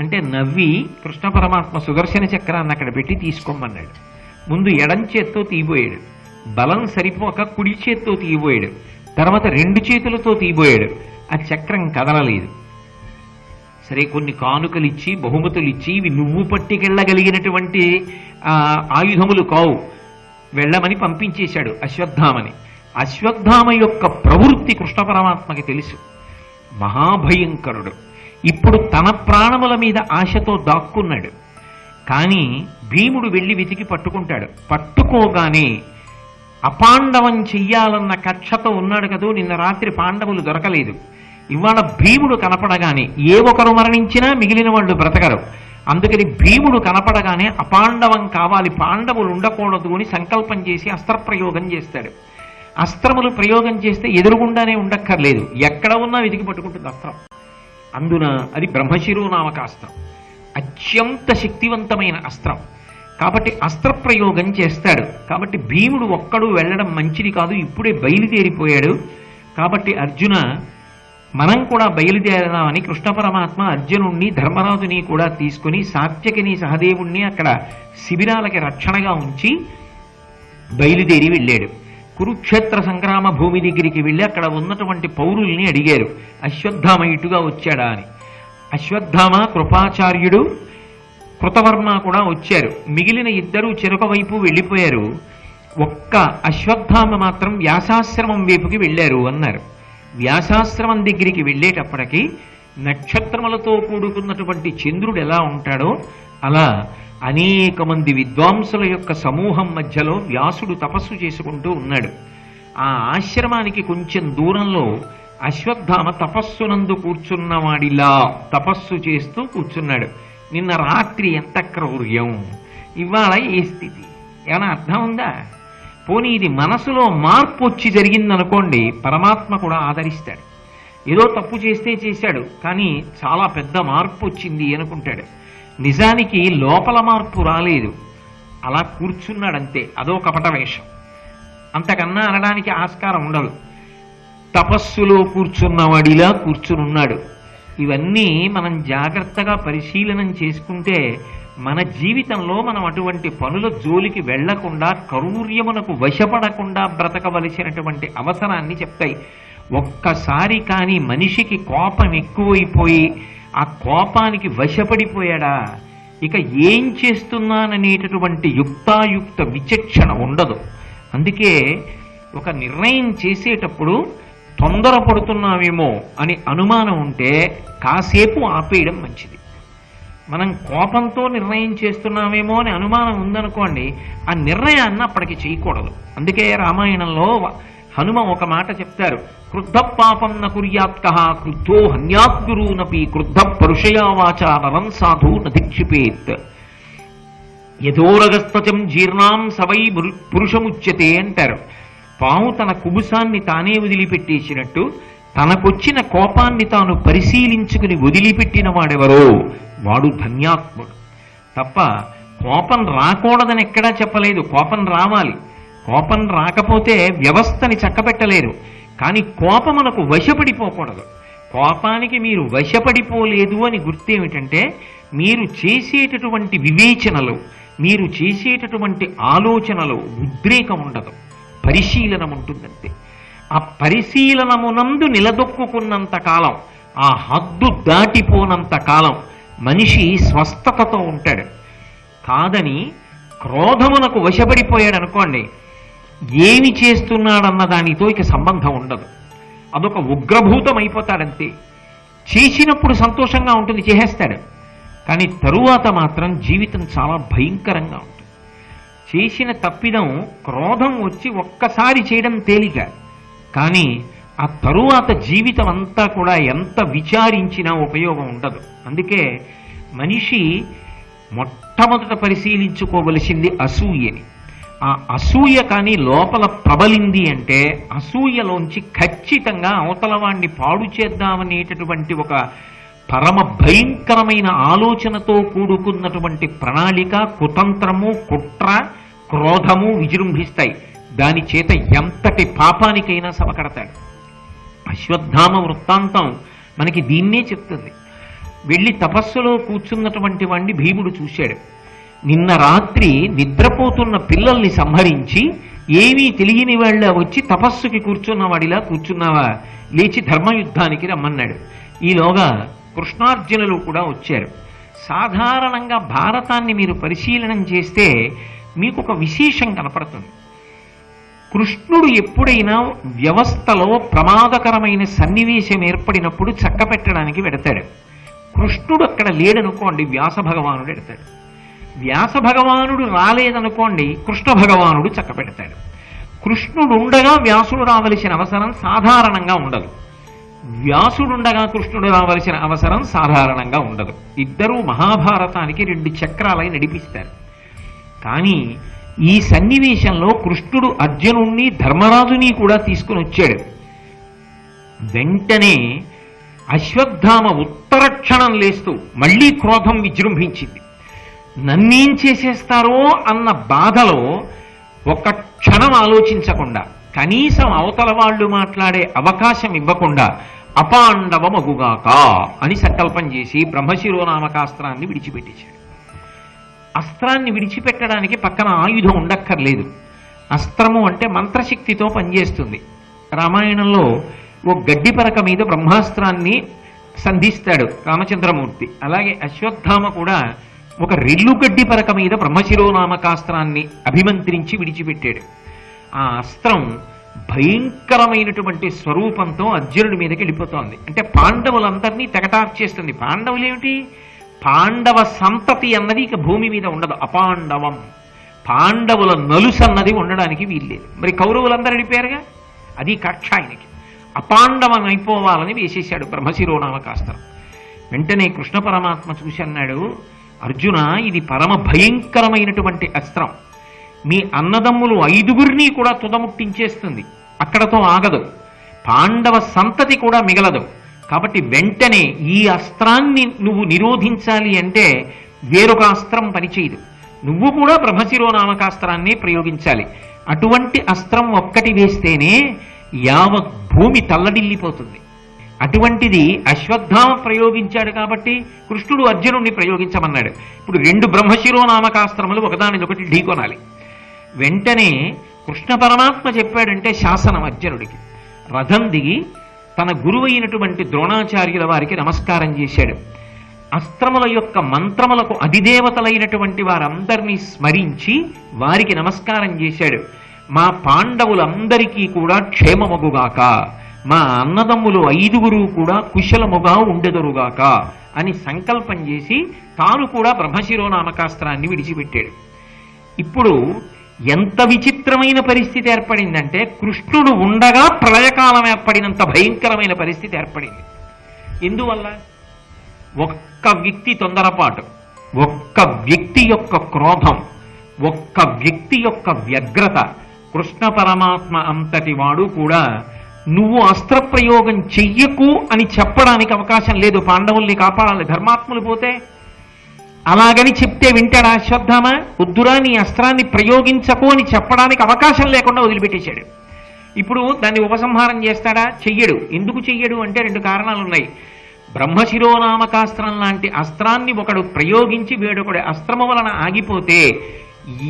అంటే నవ్వి కృష్ణ పరమాత్మ సుదర్శన చక్రాన్ని అక్కడ పెట్టి తీసుకోమన్నాడు. ముందు ఎడం చేత్తో తీయబోయాడు, బలం సరిపోక కుడి చేత్తో తీయబోయాడు, తర్వాత రెండు చేతులతో తీయబోయాడు. ఆ చక్రం కదలలేదు. సరే, కొన్ని కానుకలు ఇచ్చి బహుమతులు ఇచ్చి ఇవి నువ్వు పట్టుకెళ్ళగలిగినటువంటి ఆయుధములు కావు, వెళ్ళమని పంపించేశాడు అశ్వత్థామని. అశ్వత్థామ యొక్క ప్రవృత్తి కృష్ణ పరమాత్మకి తెలుసు, మహాభయంకరుడు. ఇప్పుడు తన ప్రాణముల మీద ఆశతో దాక్కున్నాడు. కానీ భీముడు వెళ్ళి వెతికి పట్టుకుంటాడు. పట్టుకోగానే అపాండవం చెయ్యాలన్న కక్షతో ఉన్నాడు కదూ, నిన్న రాత్రి పాండవులు దొరకలేదు. ఇవాళ భీముడు కనపడగానే ఏ ఒకరు మరణించినా మిగిలిన వాళ్ళు బ్రతకరు. అందుకని భీముడు కనపడగానే అపాండవం కావాలి, పాండవులు ఉండకూడదు అని సంకల్పం చేసి అస్త్రప్రయోగం చేస్తాడు. అస్త్రములు ప్రయోగం చేస్తే ఎదురుగుండానే ఉండక్కర్లేదు, ఎక్కడ ఉన్నా వెతికి పట్టుకుంటుంది అస్త్రం. అందున అది బ్రహ్మశిరోనామకాస్త్రం, అత్యంత శక్తివంతమైన అస్త్రం. కాబట్టి అస్త్రప్రయోగం చేస్తాడు. కాబట్టి భీముడు ఒక్కడు వెళ్ళడం మంచిది కాదు, ఇప్పుడే బయలుదేరిపోయాడు. కాబట్టి అర్జున, మనం కూడా బయలుదేరదామని కృష్ణ పరమాత్మ అర్జునుణ్ణి, ధర్మరాజుని కూడా తీసుకుని సాత్యకిని సహదేవుణ్ణి అక్కడ శిబిరాలకి రక్షణగా ఉంచి బయలుదేరి వెళ్ళాడు. కురుక్షేత్ర సంగ్రామ భూమి దగ్గరికి వెళ్ళి అక్కడ ఉన్నటువంటి పౌరుల్ని అడిగారు, అశ్వత్థామ ఇటుగా వచ్చాడా అని. అశ్వత్థామ, కృపాచార్యుడు, కృతవర్మ కూడా వచ్చారు. మిగిలిన ఇద్దరూ చెరొక వైపు వెళ్ళిపోయారు. ఒక్క అశ్వత్థామ మాత్రం వ్యాసాశ్రమం వైపుకి వెళ్ళారు అన్నారు. వ్యాసాశ్రమం దగ్గరికి వెళ్ళేటప్పటికీ నక్షత్రములతో కూడుకున్నటువంటి చంద్రుడు ఎలా ఉంటాడో అలా అనేక మంది విద్వాంసుల యొక్క సమూహం మధ్యలో వ్యాసుడు తపస్సు చేసుకుంటూ ఉన్నాడు. ఆ ఆశ్రమానికి కొంచెం దూరంలో అశ్వత్థామ తపస్సునందు కూర్చున్నవాడిలా తపస్సు చేస్తూ కూర్చున్నాడు. నిన్న రాత్రి ఎంత క్రౌర్యం, ఇవాళ ఏ స్థితి, ఏమైనా అర్థం ఉందా? పోనీ ఇది మనసులో మార్పు వచ్చి జరిగిందనుకోండి, పరమాత్మ కూడా ఆదరిస్తాడు. ఏదో తప్పు చేస్తే చేశాడు, కానీ చాలా పెద్ద మార్పు వచ్చింది అనుకుంటాడు. నిజానికి లోపల మార్పు రాలేదు, అలా కూర్చున్నాడంతే, అదో కపట వేషం, అంతకన్నా అనడానికి ఆస్కారం ఉండదు. తపస్సులో కూర్చున్నవాడిలా కూర్చునున్నాడు. ఇవన్నీ మనం జాగ్రత్తగా పరిశీలనం చేసుకుంటే మన జీవితంలో మనం అటువంటి పనుల జోలికి వెళ్లకుండా కౌర్యమునకు వశపడకుండా బ్రతకవలసినటువంటి అవసరాన్ని చెప్తాయి. ఒక్కసారి కానీ మనిషికి కోపం ఎక్కువైపోయి ఆ కోపానికి వశపడిపోయాడా ఇక ఏం చేస్తున్నాననేటటువంటి యుక్తాయుక్త విచక్షణ ఉండదు. అందుకే ఒక నిర్ణయం చేసేటప్పుడు తొందరపడుతున్నామేమో అని అనుమానం ఉంటే కాసేపు ఆపేయడం మంచిది. మనం కోపంతో నిర్ణయం చేస్తున్నామేమో అని అనుమానం ఉందనుకోండి, ఆ నిర్ణయాన్ని అప్పటికి చేయకూడదు. అందుకే రామాయణంలో హనుమ ఒక మాట చెప్తారు, క్రుద్ధ పాపం న కుర్యాత్కః క్రుద్ధో హన్యాద్గురూనపి క్రుద్ధ పరుషయా వాచా నరం సాధు నధిక్షిపేత్ యథోరగస్తచం జీర్ణాం సవై పురుషముచ్యతే అంటారు. పాము తన కుబుసాన్ని తానే వదిలిపెట్టేసినట్టు తనకొచ్చిన కోపాన్ని తాను పరిశీలించుకుని వదిలిపెట్టిన వాడెవరో వాడు ధన్యాత్ముడు. తప్ప కోపం రాకూడదని ఎక్కడా చెప్పలేదు. కోపం రావాలి. కోపం రాకపోతే వ్యవస్థని చక్కబెట్టలేరు. కానీ కోపమునకు వశపడిపోకూడదు. కోపానికి మీరు వశపడిపోలేదు అని గుర్తేమిటంటే మీరు చేసేటటువంటి వివేచనలు, మీరు చేసేటటువంటి ఆలోచనలు ఉద్రేకం ఉండదు, పరిశీలనం ఉంటుందంతే. ఆ పరిశీలనమునందు నిలదొక్కున్నంత కాలం, ఆ హద్దు దాటిపోనంత కాలం మనిషి స్వస్థతతో ఉంటాడు. కాదని క్రోధమునకు వశపడిపోయాడు అనుకోండి, ఏమి చేస్తున్నాడన్న దానితో ఇక సంబంధం ఉండదు. అదొక ఉగ్రభూతం అయిపోతాడంతే. చేసినప్పుడు సంతోషంగా ఉంటుంది, చేసేస్తాడు. కానీ తరువాత మాత్రం జీవితం చాలా భయంకరంగా ఉంటుంది. చేసిన తప్పిదం క్రోధం వచ్చి ఒక్కసారి చేయడం తేలిక, కానీ ఆ తరువాత జీవితం అంతా కూడా ఎంత విచారించినా ఉపయోగం ఉండదు. అందుకే మనిషి మొట్టమొదట పరిశీలించుకోవలసింది అసూయని. ఆ అసూయ కానీ లోపల ప్రబలింది అంటే అసూయలోంచి ఖచ్చితంగా అవతల వాణ్ణి పాడు చేద్దామనేటటువంటి ఒక పరమ భయంకరమైన ఆలోచనతో కూడుకున్నటువంటి ప్రణాళిక, కుతంత్రము, కుట్ర, క్రోధము విజృంభిస్తాయి. దాని చేత ఎంతటి పాపానికైనా సమకడతాడు. అశ్వత్థామ వృత్తాంతం మనకి దీన్నే చెప్తుంది. వెళ్ళి తపస్సులో కూర్చున్నటువంటి వాణ్ణి భీముడు చూశాడు. నిన్న రాత్రి నిద్రపోతున్న పిల్లల్ని సంహరించి ఏమీ తెలియని వాళ్ళ వచ్చి తపస్సుకి కూర్చున్నవాడిలా కూర్చున్నావా, లేచి ధర్మయుద్ధానికి రమ్మన్నాడు. ఈలోగా కృష్ణార్జునులు కూడా వచ్చారు. సాధారణంగా భారతాన్ని మీరు పరిశీలనం చేస్తే మీకు ఒక విశేషం కనపడుతుంది. కృష్ణుడు ఎప్పుడైనా వ్యవస్థలో ప్రమాదకరమైన సన్నివేశం ఏర్పడినప్పుడు చక్కపెట్టడానికి వెడతాడు. కృష్ణుడు అక్కడ లేడనుకోండి, వ్యాస భగవానుడు ఎడతాడు. వ్యాస భగవానుడు రాలేదనుకోండి, కృష్ణ భగవానుడు చక్కపెడతాడు. కృష్ణుడు ఉండగా వ్యాసుడు రావలసిన అవసరం సాధారణంగా ఉండదు. వ్యాసుడుండగా కృష్ణుడు రావలసిన అవసరం సాధారణంగా ఉండదు. ఇద్దరూ మహాభారతానికి 2 చక్రాలై నడిపిస్తారు. కానీ ఈ సన్నివేశంలో కృష్ణుడు అర్జునుణ్ణి ధర్మరాజుని కూడా తీసుకుని వచ్చాడు. వెంటనే అశ్వత్థామ ఉత్తర క్షణం లేస్తూ మళ్లీ క్రోధం విజృంభించింది. నన్నేం చేసేస్తారో అన్న బాధలో ఒక క్షణం ఆలోచించకుండా, కనీసం అవతల వాళ్ళు మాట్లాడే అవకాశం ఇవ్వకుండా అపాండవమగుగాక అని సంకల్పం చేసి బ్రహ్మశిరోనామకాస్త్రాన్ని విడిచిపెట్టేశాడు. అస్త్రాన్ని విడిచిపెట్టడానికి పక్కన ఆయుధం ఉండక్కర్లేదు. అస్త్రము అంటే మంత్రశక్తితో పనిచేస్తుంది. రామాయణంలో ఓ గడ్డిపరక మీద బ్రహ్మాస్త్రాన్ని సంధిస్తాడు రామచంద్రమూర్తి. అలాగే అశ్వత్థామ కూడా ఒక రెల్లుగడ్డి పరక మీద బ్రహ్మశిరోనామకాస్త్రాన్ని అభిమంత్రించి విడిచిపెట్టాడు. ఆ అస్త్రం భయంకరమైనటువంటి స్వరూపంతో అర్జునుడి మీదకి వెళ్ళిపోతోంది. అంటే పాండవులందరినీ తెగటార్చేస్తుంది. పాండవులేమిటి, పాండవ సంతతి అన్నది ఇక భూమి మీద ఉండదు. అపాండవం, పాండవుల నలుసు అన్నది ఉండడానికి వీల్లేదు. మరి కౌరవులందరూ వెళ్ళిపోయారుగా, అది కక్ష ఆయనకి. అపాండవం అయిపోవాలని వేసేశాడు బ్రహ్మశిరోనామకాస్త్రం. వెంటనే కృష్ణ పరమాత్మ చూసి అన్నాడు, అర్జున, ఇది పరమ భయంకరమైనటువంటి అస్త్రం. మీ అన్నదమ్ములు 5గురిని కూడా తుదముట్టించేస్తుంది. అక్కడతో ఆగదు. పాండవ సంతతి కూడా మిగలదు. కాబట్టి వెంటనే ఈ అస్త్రాన్ని నువ్వు నిరోధించాలి అంటే వేరొక అస్త్రం పనిచేయదు. నువ్వు కూడా బ్రహ్మశిరోనామకాస్త్రాన్ని ప్రయోగించాలి. అటువంటి అస్త్రం ఒక్కటి వేస్తేనే యావత్ భూమి తల్లడిల్లిపోతుంది. అటువంటిది అశ్వత్థామ ప్రయోగించాడు కాబట్టి కృష్ణుడు అర్జునుడిని ప్రయోగించమన్నాడు. ఇప్పుడు 2 బ్రహ్మశిరోనామకాస్త్రములు ఒకదానికొకటి ఢీకొనాలి. వెంటనే కృష్ణ పరమాత్మ చెప్పాడంటే శాసనం అర్జునుడికి. రథం దిగి తన గురువు అయినటువంటి ద్రోణాచార్యుల వారికి నమస్కారం చేశాడు. అస్త్రముల యొక్క మంత్రములకు అధిదేవతలైనటువంటి వారందరినీ స్మరించి వారికి నమస్కారం చేశాడు. మా పాండవులందరికీ కూడా క్షేమమగుగాక, మా అన్నదమ్ములు 5గురు కూడా కుశలముగా ఉండెదరుగాక అని సంకల్పం చేసి తాను కూడా బ్రహ్మశిరోనామకాస్త్రాన్ని విడిచిపెట్టాడు. ఇప్పుడు ఎంత విచిత్రమైన పరిస్థితి ఏర్పడిందంటే కృష్ణుడు ఉండగా ప్రళయకాలం ఏర్పడినంత భయంకరమైన పరిస్థితి ఏర్పడింది. ఎందువల్ల? ఒక్క వ్యక్తి తొందరపాటు, ఒక్క వ్యక్తి యొక్క క్రోధం, ఒక్క వ్యక్తి యొక్క వ్యగ్రత. కృష్ణ పరమాత్మ అంతటి వాడు కూడా నువ్వు అస్త్రప్రయోగం చెయ్యకు అని చెప్పడానికి అవకాశం లేదు. పాండవుల్ని కాపాడాలి, ధర్మాత్ములు పోతే. అలాగని చెప్తే వింటాడా అశ్వత్థామ? వద్దురా నీ అస్త్రాన్ని ప్రయోగించకు అని చెప్పడానికి అవకాశం లేకుండా వదిలిపెట్టేశాడు. ఇప్పుడు దాన్ని ఉపసంహారం చేస్తాడా? చెయ్యడు. ఎందుకు చెయ్యడు అంటే 2 కారణాలు ఉన్నాయి. బ్రహ్మశిరోనామకాస్త్రం లాంటి అస్త్రాన్ని ఒకడు ప్రయోగించి వేడొకడు అస్త్రము వలన ఆగిపోతే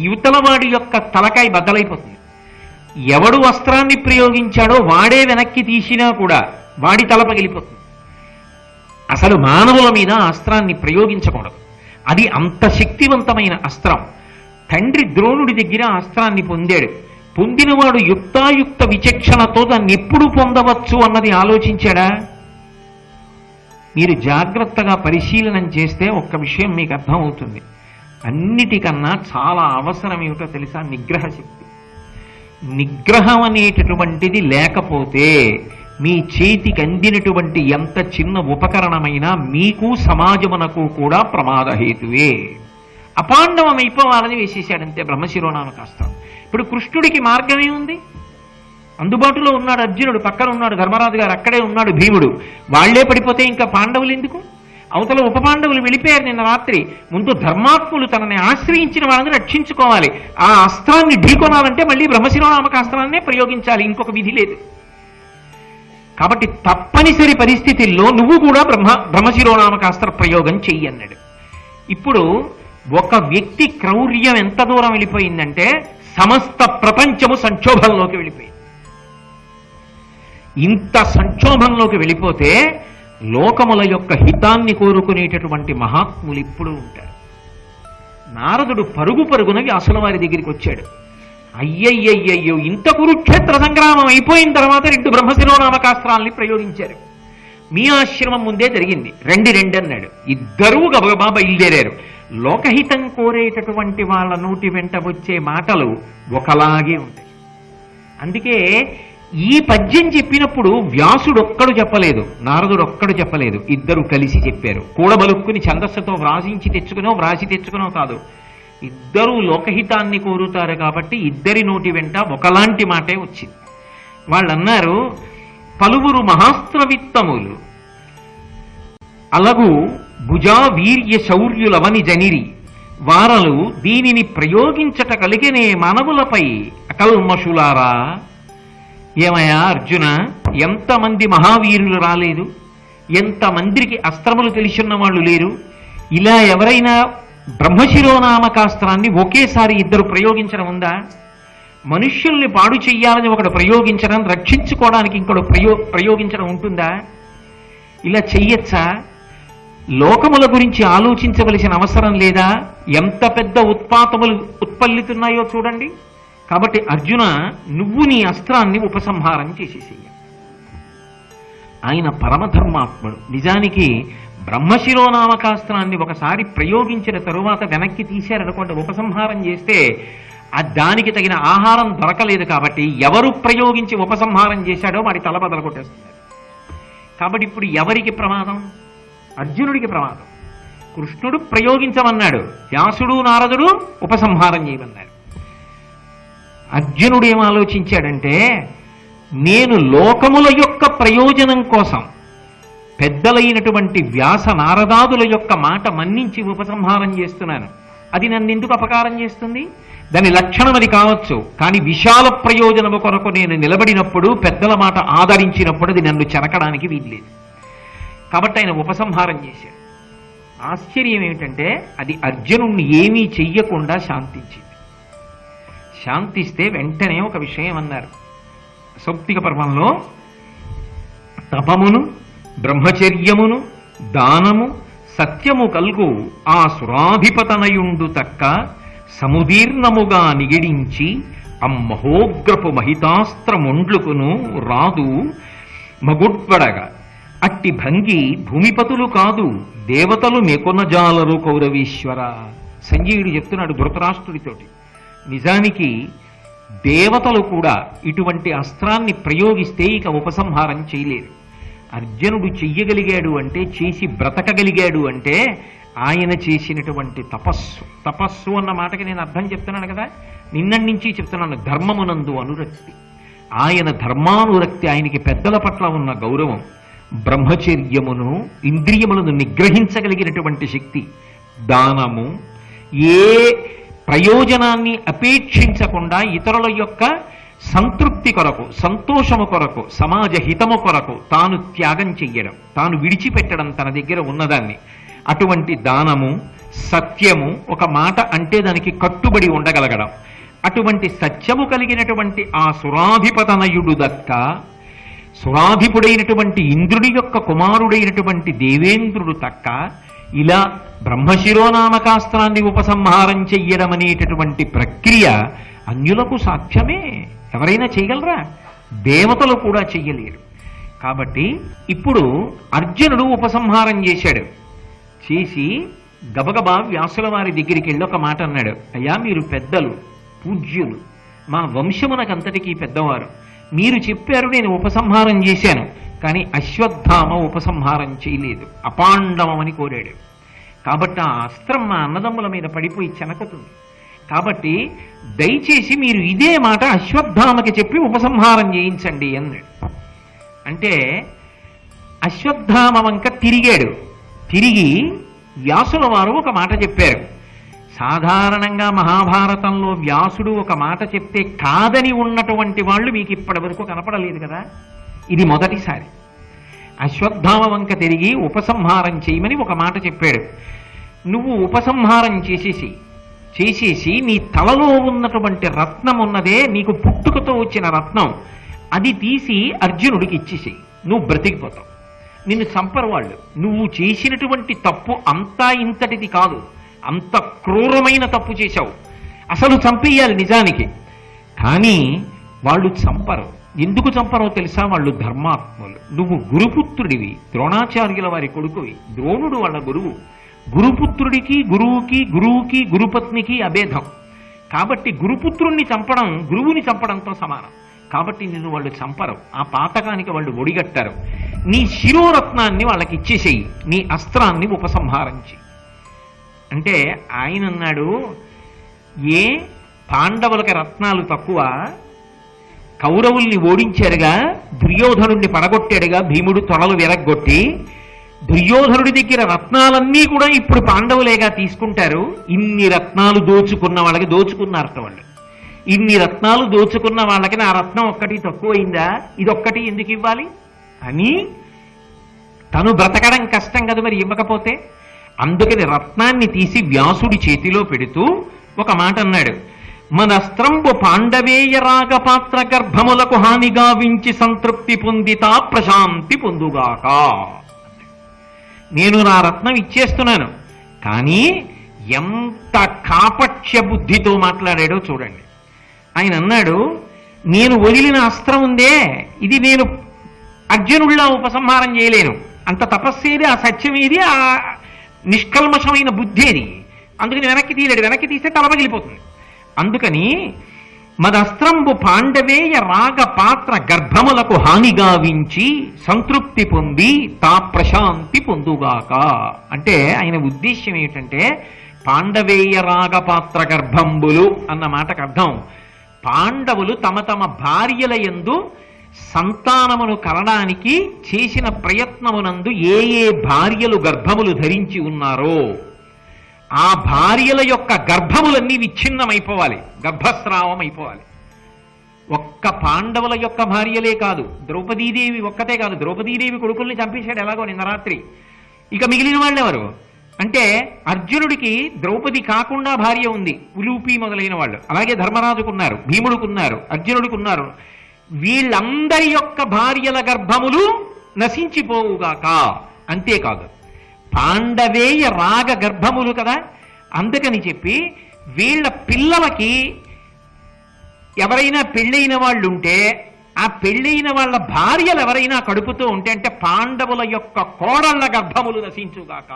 యువతల వాడి యొక్క తలకాయ బద్దలైపోతుంది. ఎవడు అస్త్రాన్ని ప్రయోగించాడో వాడే వెనక్కి తీసినా కూడా వాడి తల పగిలిపోతుంది. అసలు మానవుల మీద అస్త్రాన్ని ప్రయోగించకూడదు. అది అంత శక్తివంతమైన అస్త్రం. తండ్రి ద్రోణుడి దగ్గర అస్త్రాన్ని పొందాడు. పొందినవాడు యుక్తాయుక్త విచక్షణతో దాన్ని ఎప్పుడు పొందవచ్చు అన్నది ఆలోచించాడా? మీరు జాగ్రత్తగా పరిశీలనం చేస్తే ఒక్క విషయం మీకు అర్థమవుతుంది. అన్నిటికన్నా చాలా అవసరం ఏమిటో తెలుసా? నిగ్రహ శక్తి. నిగ్రహం అనేటటువంటిది లేకపోతే మీ చేతికి అందినటువంటి ఎంత చిన్న ఉపకరణమైనా మీకు సమాజమునకు కూడా ప్రమాదహేతువే. అపాండవం అయిపోవాలని వేసేశాడంతే బ్రహ్మశిరోనామకాస్త్రం. ఇప్పుడు కృష్ణుడికి మార్గమే ఉంది. అందుబాటులో ఉన్నాడు అర్జునుడు, పక్కన ఉన్నాడు ధర్మరాజు గారు, అక్కడే ఉన్నాడు భీముడు. వాళ్లే పడిపోతే ఇంకా పాండవులు ఎందుకు? అవతల ఉప పాండవులు వెళ్ళిపోయారు నిన్న రాత్రి. ముందు ధర్మాత్ములు తనని ఆశ్రయించిన వాళ్ళని రక్షించుకోవాలి. ఆ అస్త్రాన్ని ఢీకొనాలంటే మళ్ళీ బ్రహ్మశిరోనామకాస్త్రాన్నే ప్రయోగించాలి, ఇంకొక విధి లేదు. కాబట్టి తప్పనిసరి పరిస్థితుల్లో నువ్వు కూడా బ్రహ్మశిరోనామకాస్త్ర ప్రయోగం చెయ్యి అన్నాడు. ఇప్పుడు ఒక వ్యక్తి క్రౌర్యం ఎంత దూరం వెళ్ళిపోయిందంటే సమస్త ప్రపంచము సంక్షోభంలోకి వెళ్ళిపోయింది. ఇంత సంక్షోభంలోకి వెళ్ళిపోతే లోకముల యొక్క హితాన్ని కోరుకునేటటువంటి మహాత్ములు ఇప్పుడు ఉంటారు. నారదుడు పరుగున వ్యాసుల వారి దగ్గరికి వచ్చాడు. అయ్యయ్యయ్యో, ఇంత కురుక్షేత్ర సంగ్రామం అయిపోయిన తర్వాత 2 బ్రహ్మశిరోనామకాస్త్రాల్ని ప్రయోగించారు. మీ ఆశ్రమం ముందే జరిగింది, 2 అన్నాడు. ఇద్దరూ గబగబా బయలుదేరారు. లోకహితం కోరేటటువంటి వాళ్ళ నోటి వెంట వచ్చే మాటలు ఒకలాగే ఉంటాయి. అందుకే ఈ పద్యం చెప్పినప్పుడు వ్యాసుడు ఒక్కడు చెప్పలేదు, నారదుడు ఒక్కడు చెప్పలేదు, ఇద్దరు కలిసి చెప్పారు. కూడబలుక్కుని ఛందస్సుతో వ్రాసి తెచ్చుకునో కాదు, ఇద్దరూ లోకహితాన్ని కోరుతారు కాబట్టి ఇద్దరి నోటి వెంట ఒకలాంటి మాటే వచ్చింది. వాళ్ళన్నారు, పలువురు మహాస్త్రవిత్తములు అలగు భుజా వీర్య శౌర్యులవని జనిరి వారలు దీనిని ప్రయోగించట కలిగినే మానవులపై అకల్మషులారా. ఏమయ్యా అర్జున, ఎంతమంది మహావీరులు రాలేదు, ఎంతమందికి అస్త్రములు తెలిసిన వాళ్ళు లేరు. ఇలా ఎవరైనా బ్రహ్మశిరోనామకాస్త్రాన్ని ఒకేసారి ఇద్దరు ప్రయోగించడం ఉందా? మనుష్యుల్ని పాడు చెయ్యాలని ఒకడు ప్రయోగించడం, రక్షించుకోవడానికి ఇంకొకడు ప్రయోగించడం ఉంటుందా? ఇలా చెయ్యొచ్చా? లోకముల గురించి ఆలోచించవలసిన అవసరం లేదా? ఎంత పెద్ద ఉత్పాతములు ఉత్పల్లితున్నాయో చూడండి. కాబట్టి అర్జున, నువ్వు నీ అస్త్రాన్ని ఉపసంహారం చేసేసేయ. ఆయన పరమధర్మాత్ముడు. నిజానికి బ్రహ్మశిరోనామకాస్త్రాన్ని ఒకసారి ప్రయోగించిన తరువాత వెనక్కి తీశారనుకోండి, ఉపసంహారం చేస్తే దానికి తగిన ఆహారం దొరకలేదు. కాబట్టి ఎవరు ప్రయోగించి ఉపసంహారం చేశాడో వాడి తల బదలు కొట్టేస్తున్నారు. కాబట్టి ఇప్పుడు ఎవరికి ప్రమాదం? అర్జునుడికి ప్రమాదం. కృష్ణుడు ప్రయోగించమన్నాడు, వ్యాసుడు నారదుడు ఉపసంహారం చేయమన్నాడు. అర్జునుడు ఏం ఆలోచించాడంటే, నేను లోకముల యొక్క ప్రయోజనం కోసం పెద్దలైనటువంటి వ్యాస నారదాదుల యొక్క మాట మన్నించి ఉపసంహారం చేస్తున్నాను. అది నన్ను ఎందుకు అపకారం చేస్తుంది? దాని లక్షణం అది కావచ్చు, కానీ విశాల ప్రయోజనము కొరకు నేను నిలబడినప్పుడు, పెద్దల మాట ఆదరించినప్పుడు అది నన్ను చెరకడానికి వీల్లేదు. కాబట్టి ఆయన ఉపసంహారం చేశాడు. ఆశ్చర్యం ఏమిటంటే అది అర్జునుణ్ణి ఏమీ చెయ్యకుండా శాంతించింది. శాంతిస్తే వెంటనే ఒక విషయం అన్నారు సౌప్తిక పర్వంలో, తపమును బ్రహ్మచర్యమును దానము సత్యము కల్గు ఆ సురాధిపతనయుండు తక్క సముదీర్ణముగా నిగిడించి అమ్మహోగ్రపు మహితాస్త్రముండ్లుకును రాదు మగుడ్వడగా అట్టి భంగి భూమిపతులు కాదు దేవతలు మెకొనజాలరు కౌరవీశ్వర. సంజీవుడు చెప్తున్నాడు ధృతరాష్ట్రుడితోటి, నిజానికి దేవతలు కూడా ఇటువంటి అస్త్రాన్ని ప్రయోగిస్తే ఇక ఉపసంహారం చేయలేరు. అర్జునుడు చెయ్యగలిగాడు అంటే, చేసి బ్రతకగలిగాడు అంటే ఆయన చేసినటువంటి తపస్సు అన్న మాటకి నేను అర్థం చెప్తున్నాను కదా, నిన్నటి నుంచి చెప్తున్నాను. ధర్మమునందు అనురక్తి, ఆయన ధర్మానురక్తి, ఆయనకి పెద్దల పట్ల ఉన్న గౌరవం, బ్రహ్మచర్యమును ఇంద్రియములను నిగ్రహించగలిగినటువంటి శక్తి, దానము, ఏ ప్రయోజనాన్ని అపేక్షించకుండా ఇతరుల యొక్క సంతృప్తి కొరకు, సంతోషము కొరకు, సమాజ హితము కొరకు తాను త్యాగం చెయ్యడం, తాను విడిచిపెట్టడం తన దగ్గర ఉన్నదాన్ని. అటువంటి దానము, సత్యము, ఒక మాట అంటే దానికి కట్టుబడి ఉండగలగడం, అటువంటి సత్యము కలిగినటువంటి ఆ సురాధిపతనయుడు దక్క, సురాధిపుడైనటువంటి ఇంద్రుడి యొక్క కుమారుడైనటువంటి దేవేంద్రుడు తక్క, ఇలా బ్రహ్మశిరోనామకాస్త్రాన్ని ఉపసంహారం చెయ్యడం అనేటటువంటి ప్రక్రియ అన్యులకు సాధ్యమే. ఎవరైనా చేయగలరా? దేవతలు కూడా చెయ్యలేరు. కాబట్టి ఇప్పుడు అర్జునుడు ఉపసంహారం చేశాడు. చేసి గబగబా వ్యాసుల వారి దగ్గరికి వెళ్ళి ఒక మాట అన్నాడు, అయ్యా మీరు పెద్దలు, పూజ్యులు, మా వంశమునకంతటికీ పెద్దవారు, మీరు చెప్పారు, నేను ఉపసంహారం చేశాను, కానీ అశ్వత్థామ ఉపసంహారం చేయలేదు, అపాండవమని కోరాడు. కాబట్టి ఆ అస్త్రం మా అన్నదమ్ముల మీద పడిపోయి చెనకుతుంది. కాబట్టి దయచేసి మీరు ఇదే మాట అశ్వత్థామకి చెప్పి ఉపసంహారం చేయించండి అన్నాడు. అంటే అశ్వత్థామ వంక తిరిగాడు. తిరిగి వ్యాసుల వారు ఒక మాట చెప్పారు. సాధారణంగా మహాభారతంలో వ్యాసుడు ఒక మాట చెప్తే కాదని ఉన్నటువంటి వాళ్ళు మీకు ఇప్పటి వరకు కనపడలేదు కదా, ఇది మొదటిసారి. అశ్వత్థామ వంక తిరిగి ఉపసంహారం చేయమని ఒక మాట చెప్పాడు. నువ్వు ఉపసంహారం చేసేసి నీ తలలో ఉన్నటువంటి రత్నం ఉన్నదే, నీకు పుట్టుకతో వచ్చిన రత్నం, అది తీసి అర్జునుడికి ఇచ్చేసేయి, నువ్వు బ్రతికిపోతావు. నిన్ను చంపరు వాళ్ళు. నువ్వు చేసినటువంటి తప్పు అంతా ఇంతటిది కాదు, అంత క్రూరమైన తప్పు చేశావు, అసలు చంపేయాలి నిజానికి. కానీ వాళ్ళు చంపరు. ఎందుకు చంపరో తెలుసా? వాళ్ళు ధర్మాత్ములు. నువ్వు గురుపుత్రుడివి, ద్రోణాచార్యుల వారి కొడుకువి, ద్రోణుడు వాళ్ళ గురువు. గురుపుత్రుడికి గురువుకి గురుపత్నికి అభేదం. కాబట్టి గురుపుత్రుణ్ణి చంపడం గురువుని చంపడంతో సమానం. కాబట్టి నిన్ను వాళ్ళు చంపరు, ఆ పాతకానికి వాళ్ళు ఒడిగట్టారు. నీ శిరోరత్నాన్ని వాళ్ళకి ఇచ్చేసేయి, నీ అస్త్రాన్ని ఉపసంహరించి అంటే ఆయన అన్నాడు, ఏ పాండవులకి రత్నాలు తక్కువ? కౌరవుల్ని ఓడించారుగా, దుర్యోధనుడిని పడగొట్టాడుగా భీముడు తొడలు విరగ్గొట్టి. దుర్యోధనుడి దగ్గర రత్నాలన్నీ కూడా ఇప్పుడు పాండవులేగా తీసుకుంటారు. ఇన్ని రత్నాలు దోచుకున్న వాళ్ళకి దోచుకున్నారట వాళ్ళు. ఇన్ని రత్నాలు దోచుకున్న వాళ్ళకి నా రత్నం ఒక్కటి తక్కువైందా, ఇదొక్కటి ఎందుకు ఇవ్వాలి అని తను బ్రతకడం కష్టం కదా మరి ఇవ్వకపోతే. అందుకని రత్నాన్ని తీసి వ్యాసుడి చేతిలో పెడుతూ ఒక మాట అన్నాడు, మనస్త్రంబు పాండవేయ రాగపాత్ర గర్భములకు హానిగా వించి సంతృప్తి పొందితా ప్రశాంతి పొందుగాక. నేను నా రత్నం ఇచ్చేస్తున్నాను, కానీ ఎంత కాపట్య బుద్ధితో మాట్లాడాడో చూడండి. ఆయన అన్నాడు, నేను వదిలిన అస్త్రం ఉందే, ఇది నేను అర్జునుడిలా ఉపసంహారం చేయలేను. అంత తపస్సేది, ఆ సత్యమేది, ఆ నిష్కల్మషమైన బుద్ధేది. అందుకని వెనక్కి తీయలేడు. వెనక్కి తీస్తే తల పగిలిపోతుంది. అందుకని మదస్త్రంబు పాండవేయ రాగ పాత్ర గర్భములకు హానిగా వించి సంతృప్తి పొంది తా ప్రశాంతి పొందుగాక. అంటే ఆయన ఉద్దేశ్యం ఏమిటంటే, పాండవేయ రాగ పాత్ర గర్భంబులు అన్న మాటకు అర్థం, పాండవులు తమ తమ భార్యల యందు సంతానమును కలడానికి చేసిన ప్రయత్నమునందు ఏ ఏ భార్యలు గర్భములు ధరించి ఉన్నారో ఆ భార్యల యొక్క గర్భములన్నీ విచ్ఛిన్నమైపోవాలి, గర్భస్రావం అయిపోవాలి. ఒక్క పాండవుల యొక్క భార్యలే కాదు, ద్రౌపదీదేవి ఒక్కతే కాదు, ద్రౌపదీదేవి కొడుకుల్ని చంపేశాడు ఎలాగో నిన్న రాత్రి. ఇక మిగిలిన వాళ్ళు ఎవరు అంటే అర్జునుడికి ద్రౌపది కాకుండా భార్య ఉంది, ఉలూపి మొదలైన వాళ్ళు. అలాగే ధర్మరాజుకున్నారు, భీముడికున్నారు, అర్జునుడికున్నారు. వీళ్ళందరి యొక్క భార్యల గర్భములు నశించిపోవుగాక. అంతేకాదు పాండవేయ రాగ గర్భములు కదా, అందుకని చెప్పి వీళ్ళ పిల్లలకి ఎవరైనా పెళ్ళైన వాళ్ళు ఉంటే ఆ పెళ్ళైన వాళ్ళ భార్యలు ఎవరైనా కడుపుతూ ఉంటే అంటే పాండవుల యొక్క కోడళ్ల గర్భములు నశించుగాక.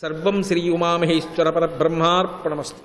సర్వం శ్రీ ఉమామహేశ్వర పరబ్రహ్మార్పణమస్తు.